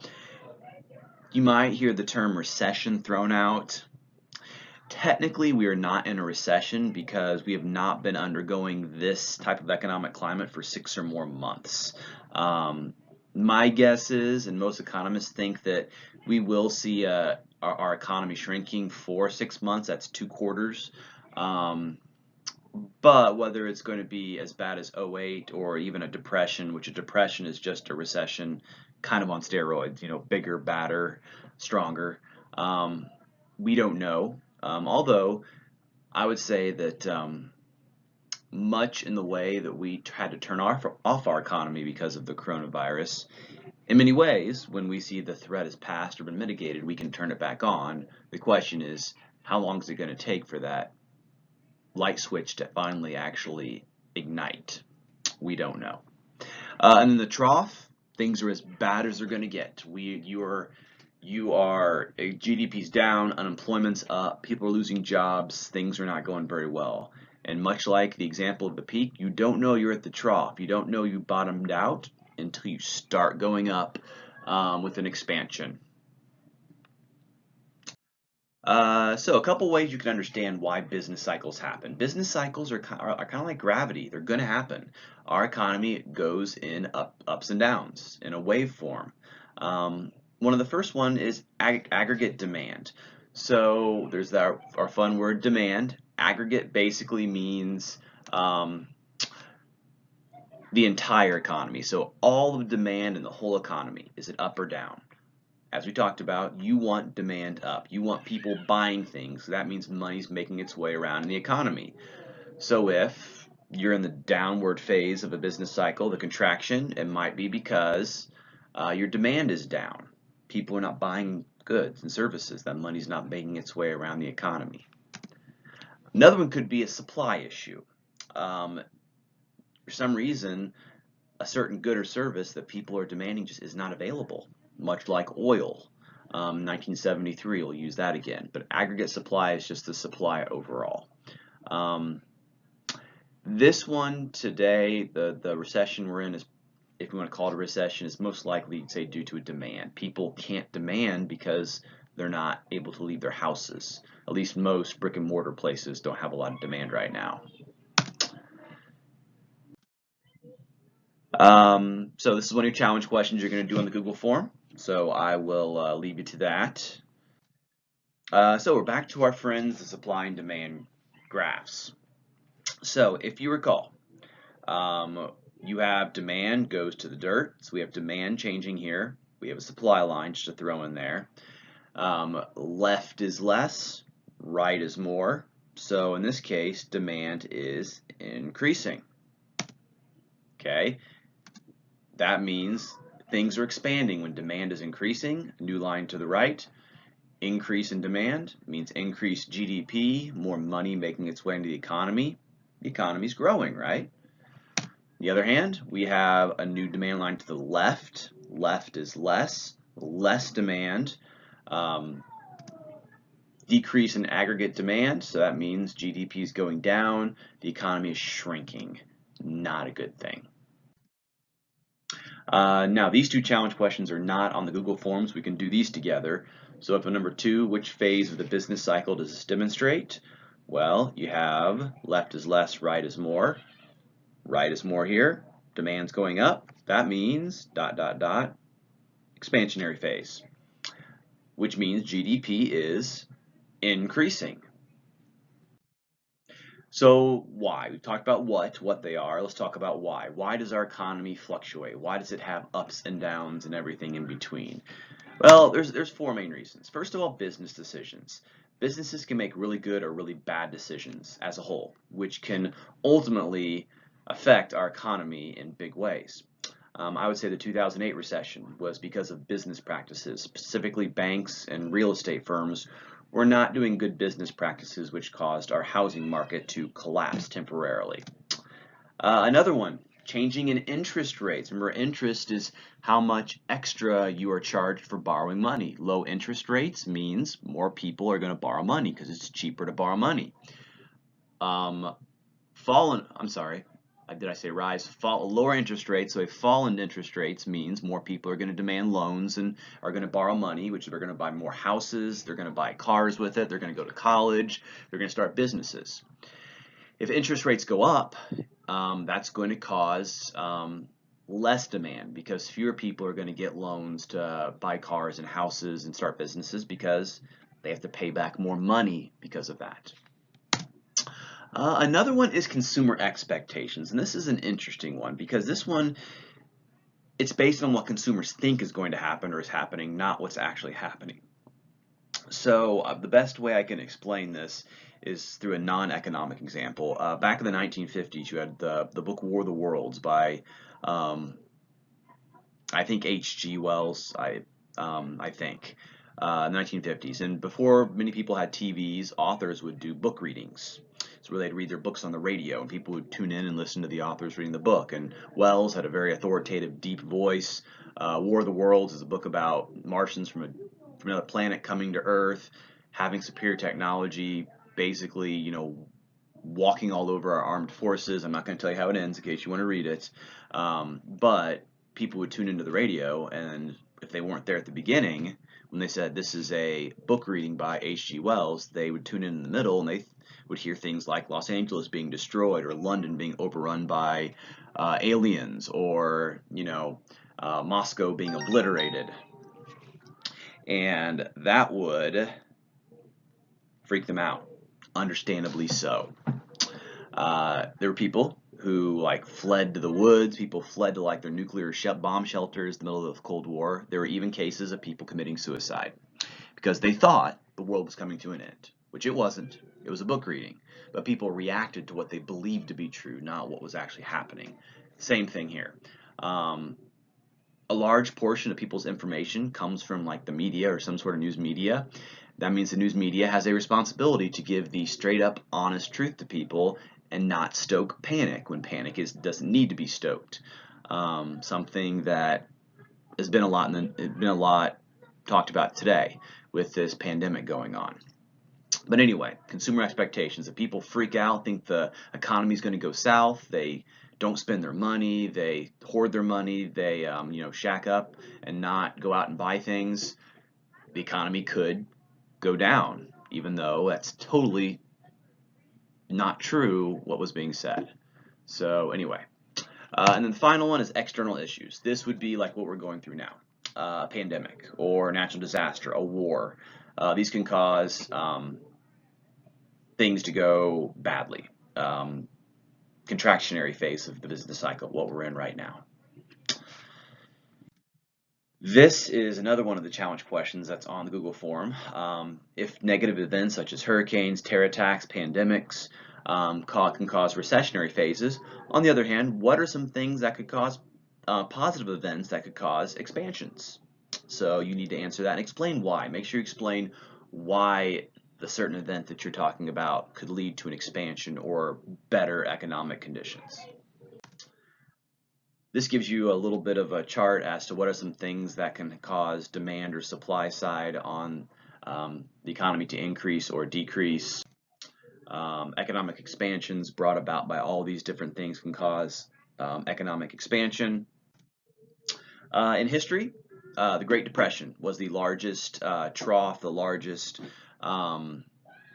you might hear the term recession thrown out. Technically, we are not in a recession because we have not been undergoing this type of economic climate for 6 or more months. My guess is, and most economists think, that we will see our economy shrinking for 6 months. That's 2 quarters. But whether it's going to be as bad as '08 or even a depression, which a depression is just a recession kind of on steroids, bigger, badder, stronger, um, we don't know. Although I would say that much in the way that we had to turn off our economy because of the coronavirus, in many ways, when we see the threat has passed or been mitigated, we can turn it back on. The question is, how long is it going to take for that light switch to finally actually ignite? We don't know. And in the trough, things are as bad as they're going to get. GDP's down, unemployment's up, people are losing jobs, things are not going very well. And much like the example of the peak, you don't know you're at the trough. You don't know you bottomed out until you start going up with an expansion. So a couple ways you can understand why business cycles happen. Business cycles are kind of like gravity. They're going to happen. Our economy goes in ups and downs in a wave form. One of the first one is aggregate demand. So there's our fun word demand. Aggregate basically means the entire economy. So all of demand in the whole economy. Is it up or down? As we talked about, you want demand up. You want people buying things. That means money's making its way around in the economy. So if you're in the downward phase of a business cycle, the contraction, it might be because your demand is down. People are not buying goods and services. That money's not making its way around the economy. Another one could be a supply issue. For some reason, a certain good or service that people are demanding just is not available, much like oil. 1973, we'll use that again. But aggregate supply is just the supply overall. This one today, the recession we're in is, if we want to call it a recession, is most likely, say, due to a demand. People can't demand because they're not able to leave their houses. At least most brick and mortar places don't have a lot of demand right now. So this is one of your challenge questions you're going to do on the Google form. So I will leave you to that. So we're back to our friends, the supply and demand graphs. So if you recall, you have demand goes to the dirt. So we have demand changing here. We have a supply line just to throw in there. Left is less, right is more. So in this case, demand is increasing. Okay, that means things are expanding when demand is increasing. New line to the right. Increase in demand means increased GDP, more money making its way into the economy. The economy's growing, right? On the other hand, we have a new demand line to the left. Left is less, less demand. Decrease in aggregate demand, so that means GDP is going down, the economy is shrinking. Not a good thing. Now, these two challenge questions are not on the Google Forms. We can do these together. So up at number 2, which phase of the business cycle does this demonstrate? Well, you have left is less, right is more. Right is more here. Demand's going up. That means ... expansionary phase, which means GDP is increasing. So why? We talked about what they are. Let's talk about why. Why does our economy fluctuate? Why does it have ups and downs and everything in between? Well, there's 4 main reasons. First of all, business decisions. Businesses can make really good or really bad decisions as a whole, which can ultimately affect our economy in big ways. I would say the 2008 recession was because of business practices, specifically banks and real estate firms were not doing good business practices, which caused our housing market to collapse temporarily. Another one, changing in interest rates. Remember, interest is how much extra you are charged for borrowing money. Low interest rates means more people are going to borrow money because it's cheaper to borrow money. Did I say rise? Lower interest rates, so a fall in interest rates means more people are going to demand loans and are going to borrow money, which they're going to buy more houses, they're going to buy cars with it, they're going to go to college, they're going to start businesses. If interest rates go up, that's going to cause less demand because fewer people are going to get loans to buy cars and houses and start businesses because they have to pay back more money because of that. Another one is consumer expectations, and this is an interesting one because this one it's based on what consumers think is going to happen or is happening, not what's actually happening. So the best way I can explain this is through a non-economic example. Back in the 1950s, you had the book War of the Worlds by um, I think H.G. Wells. I think 1950s, and before many people had TVs, authors would do book readings. So where they'd read their books on the radio, and people would tune in and listen to the authors reading the book. And Wells had a very authoritative, deep voice. War of the Worlds is a book about Martians from another planet coming to Earth, having superior technology, basically, walking all over our armed forces. I'm not going to tell you how it ends in case you want to read it, but people would tune into the radio, and if they weren't there at the beginning, when they said this is a book reading by H.G. Wells, they would tune in the middle and they would hear things like Los Angeles being destroyed or London being overrun by aliens or, Moscow being obliterated. And that would freak them out, understandably so. There were people who fled to the woods. People fled to their nuclear bomb shelters in the middle of the Cold War. There were even cases of people committing suicide because they thought the world was coming to an end, which it wasn't. It was a book reading, but people reacted to what they believed to be true, not what was actually happening. Same thing here. A large portion of people's information comes from the media or some sort of news media. That means the news media has a responsibility to give the straight up honest truth to people and not stoke panic when panic doesn't need to be stoked. Something that has been a lot talked about today with this pandemic going on. But anyway, consumer expectations. If people freak out, think the economy is going to go south, they don't spend their money, they hoard their money, they shack up and not go out and buy things, the economy could go down, even though that's totally not true what was being said. So anyway, and then the final one is external issues. This would be like what we're going through now, a pandemic or a natural disaster, a war. These can cause things to go badly. Contractionary phase of the business cycle, what we're in right now. This is another one of the challenge questions that's on the Google form. If negative events such as hurricanes, terror attacks, pandemics can cause recessionary phases, on the other hand, what are some things that could cause positive events that could cause expansions? So you need to answer that and explain why. Make sure you explain why the certain event that you're talking about could lead to an expansion or better economic conditions. This gives you a little bit of a chart as to what are some things that can cause demand or supply side on the economy to increase or decrease. Economic expansions brought about by all these different things can cause economic expansion. In history, the Great Depression was the largest trough, the largest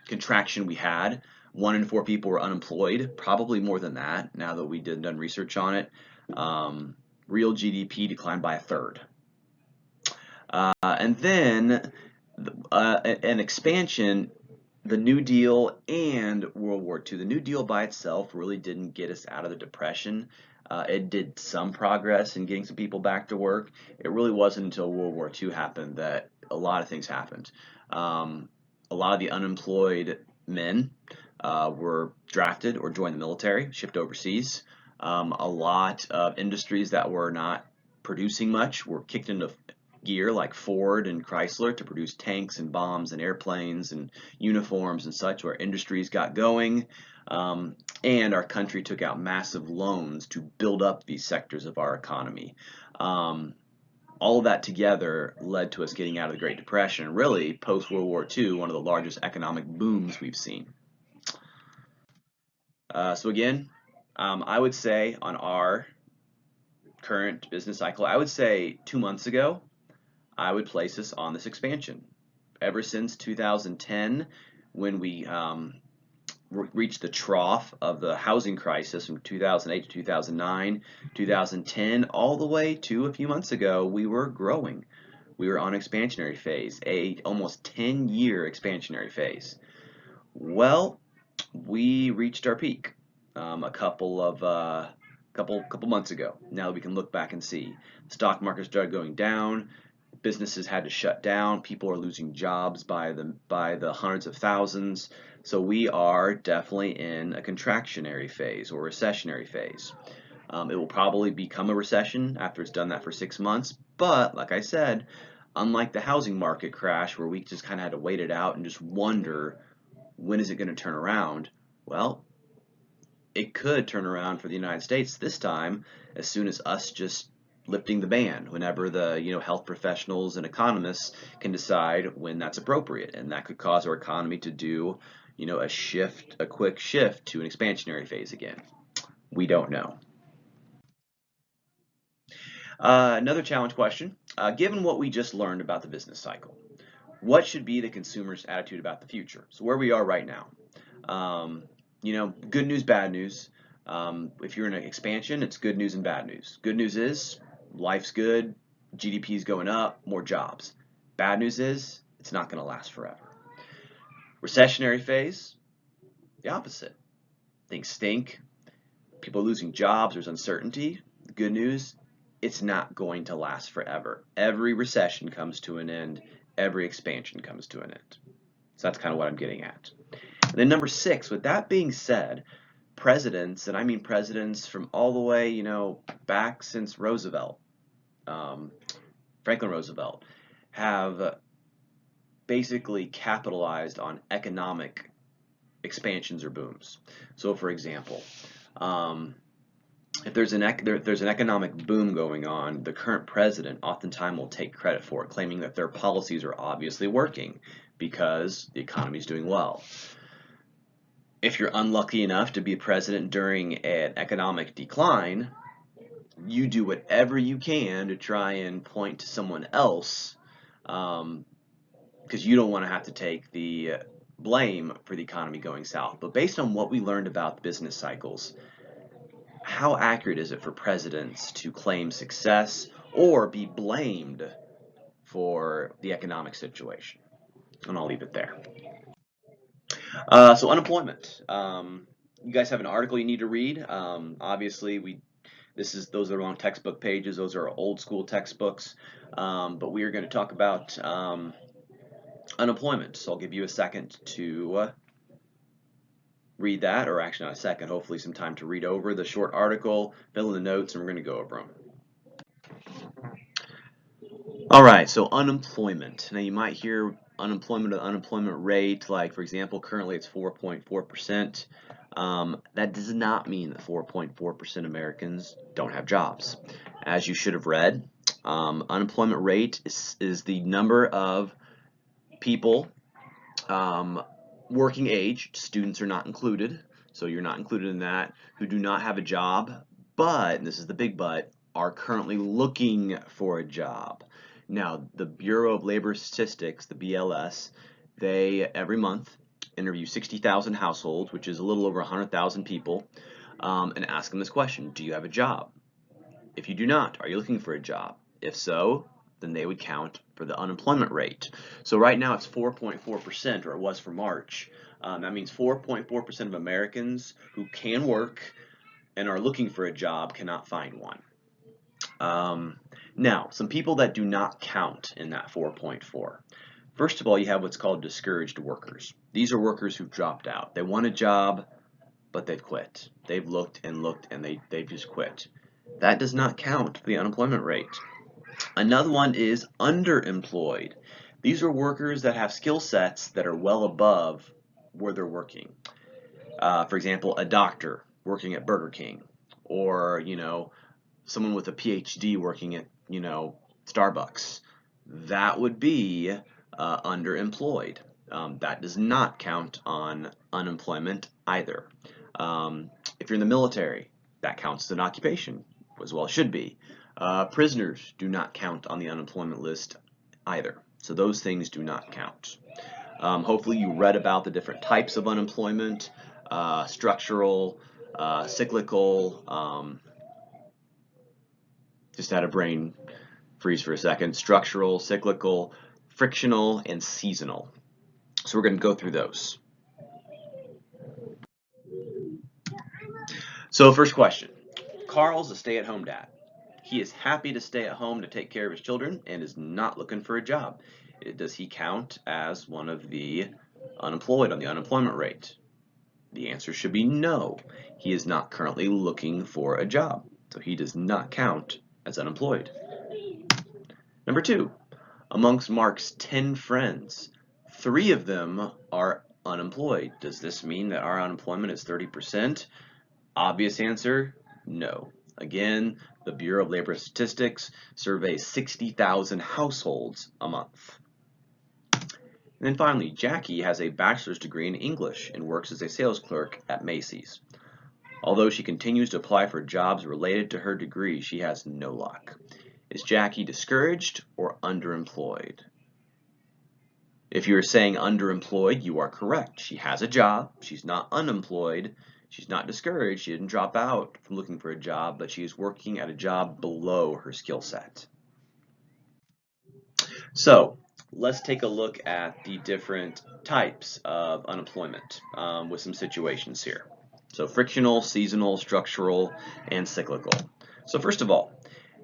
contraction we had. 1 in 4 people were unemployed, probably more than that now that we done research on it. Real GDP declined by 1/3. And then an expansion, the New Deal and World War II. The New Deal by itself really didn't get us out of the Depression. It did some progress in getting some people back to work. It really wasn't until World War II happened that a lot of things happened. A lot of the unemployed men were drafted or joined the military, shipped overseas. A lot of industries that were not producing much were kicked into gear, like Ford and Chrysler, to produce tanks and bombs and airplanes and uniforms and such, where industries got going. And our country took out massive loans to build up these sectors of our economy. All of that together led to us getting out of the Great Depression. Really, post-World War II, one of the largest economic booms we've seen. So again, I would say on our current business cycle, I would say 2 months ago, I would place us on this expansion. Ever since 2010, when we reached the trough of the housing crisis from 2008 to 2009, 2010, all the way to a few months ago, we were growing. We were on expansionary phase, a almost 10-year expansionary phase. Well, we reached our peak a couple months ago. Now that we can look back and see, the stock market started going down. Businesses had to shut down. People are losing jobs by the hundreds of thousands. So we are definitely in a contractionary phase or recessionary phase. It will probably become a recession after it's done that for 6 months. But like I said, unlike the housing market crash where we just kind of had to wait it out and just wonder when is it going to turn around, well, it could turn around for the United States this time as soon as us just lifting the ban whenever the health professionals and economists can decide when that's appropriate, and that could cause our economy to do a quick shift to an expansionary phase again. We don't know. Another challenge question. Given what we just learned about the business cycle, what should be the consumer's attitude about the future? So where we are right now. Good news, bad news. If you're in an expansion, it's good news and bad news. Good news is life's good, GDP is going up, more jobs. Bad news is it's not going to last forever. Recessionary phase, the opposite. Things stink, people are losing jobs, there's uncertainty. Good news, it's not going to last forever. Every recession comes to an end, every expansion comes to an end. So that's kind of what I'm getting at. And then number 6, with that being said, presidents, and I mean presidents from all the way, back since Roosevelt, Franklin Roosevelt, have basically capitalized on economic expansions or booms. So for example, if there's an economic boom going on, the current president oftentimes will take credit for it, claiming that their policies are obviously working because the economy is doing well. If you're unlucky enough to be president during an economic decline, you do whatever you can to try and point to someone else, because you don't want to have to take the blame for the economy going south. But based on what we learned about business cycles, how accurate is it for presidents to claim success or be blamed for the economic situation? And I'll leave it there. So unemployment. You guys have an article you need to read. Obviously, those are on textbook pages. Those are old school textbooks. But we are going to talk about unemployment. So I'll give you a second to read that, or actually not a second, hopefully some time to read over the short article, fill in the notes, and we're going to go over them. All right, so unemployment. Now you might hear unemployment or unemployment rate, like for example, currently it's 4.4%. That does not mean that 4.4% Americans don't have jobs. As you should have read, unemployment rate is the number of people working age, students are not included, so you're not included in that, who do not have a job, but, and this is the big but, are currently looking for a job. Now, the Bureau of Labor Statistics, the BLS, they every month interview 60,000 households, which is a little over 100,000 people, and ask them this question: do you have a job? If you do not, are you looking for a job? If so, then they would count for the unemployment rate. So right now it's 4.4%, or it was for March. That means 4.4% of Americans who can work and are looking for a job cannot find one. Now, some people that do not count in that 4.4. First of all, you have what's called discouraged workers. These are workers who've dropped out. They want a job, but they've quit. They've looked and looked, and they've just quit. That does not count for the unemployment rate. Another one is underemployed. These are workers that have skill sets that are well above where they're working. For example, a doctor working at Burger King, or someone with a PhD working at Starbucks. That would be underemployed. That does not count on unemployment either. If you're in the military, that counts as an occupation, as well as should be. Prisoners do not count on the unemployment list either. So those things do not count. Hopefully you read about the different types of unemployment, structural, cyclical, just had a brain freeze for a second, structural, cyclical, frictional, and seasonal. So we're going to go through those. So first question, Carl's a stay-at-home dad. He is happy to stay at home to take care of his children and is not looking for a job. Does he count as one of the unemployed on the unemployment rate? The answer should be no. He is not currently looking for a job, so he does not count as unemployed. Number 2, amongst Mark's 10 friends, 3 of them are unemployed. Does this mean that our unemployment is 30%? Obvious answer, no. Again, the Bureau of Labor Statistics surveys 60,000 households a month. And then finally, Jackie has a bachelor's degree in English and works as a sales clerk at Macy's. Although she continues to apply for jobs related to her degree, she has no luck. Is Jackie discouraged or underemployed? If you're saying underemployed, you are correct. She has a job. She's not unemployed. She's not discouraged. She didn't drop out from looking for a job, but she is working at a job below her skill set. So let's take a look at the different types of unemployment with some situations here. So frictional, seasonal, structural, and cyclical. So first of all,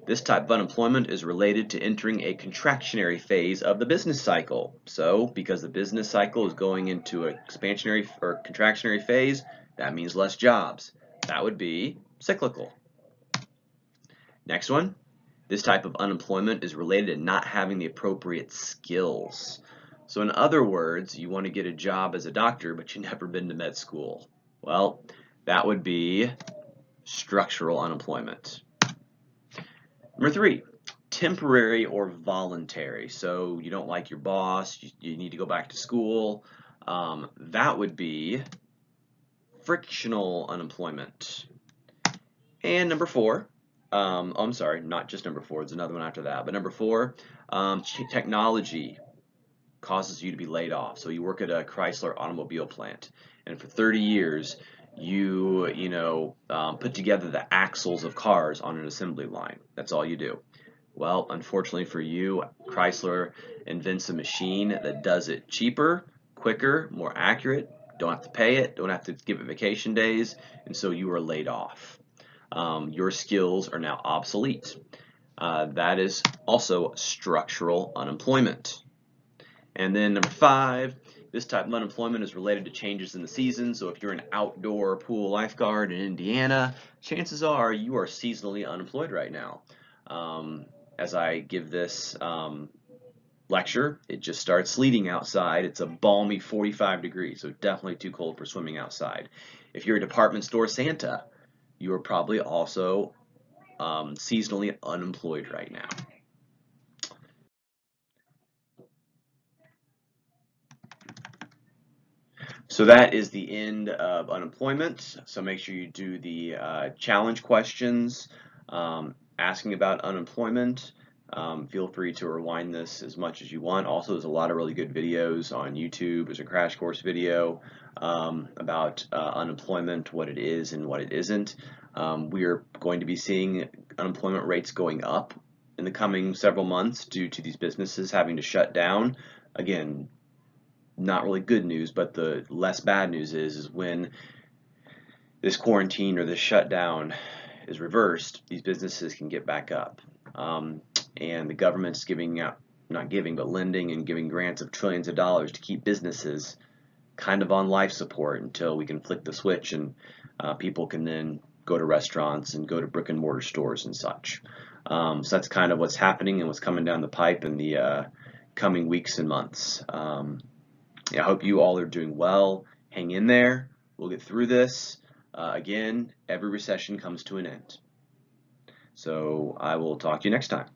this type of unemployment is related to entering a contractionary phase of the business cycle. So because the business cycle is going into an expansionary or contractionary phase, that means less jobs. That would be cyclical. Next one, this type of unemployment is related to not having the appropriate skills. So in other words, you want to get a job as a doctor, but you've never been to med school. Well, that would be structural unemployment. Number 3, temporary or voluntary. So you don't like your boss, you need to go back to school. That would be frictional unemployment. And number 4, I'm sorry, not just number 4, there's another one after that, but number 4, technology causes you to be laid off. So you work at a Chrysler automobile plant, and for 30 years, you put together the axles of cars on an assembly line. That's all you do. Well, unfortunately for you, Chrysler invents a machine that does it cheaper, quicker, more accurate. Don't have to pay it, don't have to give it vacation days, and so you are laid off. Your skills are now obsolete. That is also structural unemployment. And then number 5, this type of unemployment is related to changes in the season. So if you're an outdoor pool lifeguard in Indiana, chances are you are seasonally unemployed right now. As I give this lecture, it just starts sleeting outside. It's a balmy 45 degrees, so definitely too cold for swimming outside. If you're a department store Santa, you are probably also seasonally unemployed right now. So that is the end of unemployment. So make sure you do the challenge questions asking about unemployment. Feel free to rewind this as much as you want. Also, there's a lot of really good videos on YouTube. There's a crash course video about unemployment, what it is and what it isn't. We are going to be seeing unemployment rates going up in the coming several months due to these businesses having to shut down. Again, not really good news, but the less bad news is when this quarantine or this shutdown is reversed, these businesses can get back up. And the government's giving out, not giving, but lending and giving grants of trillions of dollars to keep businesses kind of on life support until we can flick the switch and people can then go to restaurants and go to brick and mortar stores and such. So that's kind of what's happening and what's coming down the pipe in the coming weeks and months. I hope you all are doing well. Hang in there. We'll get through this. Again, every recession comes to an end. So I will talk to you next time.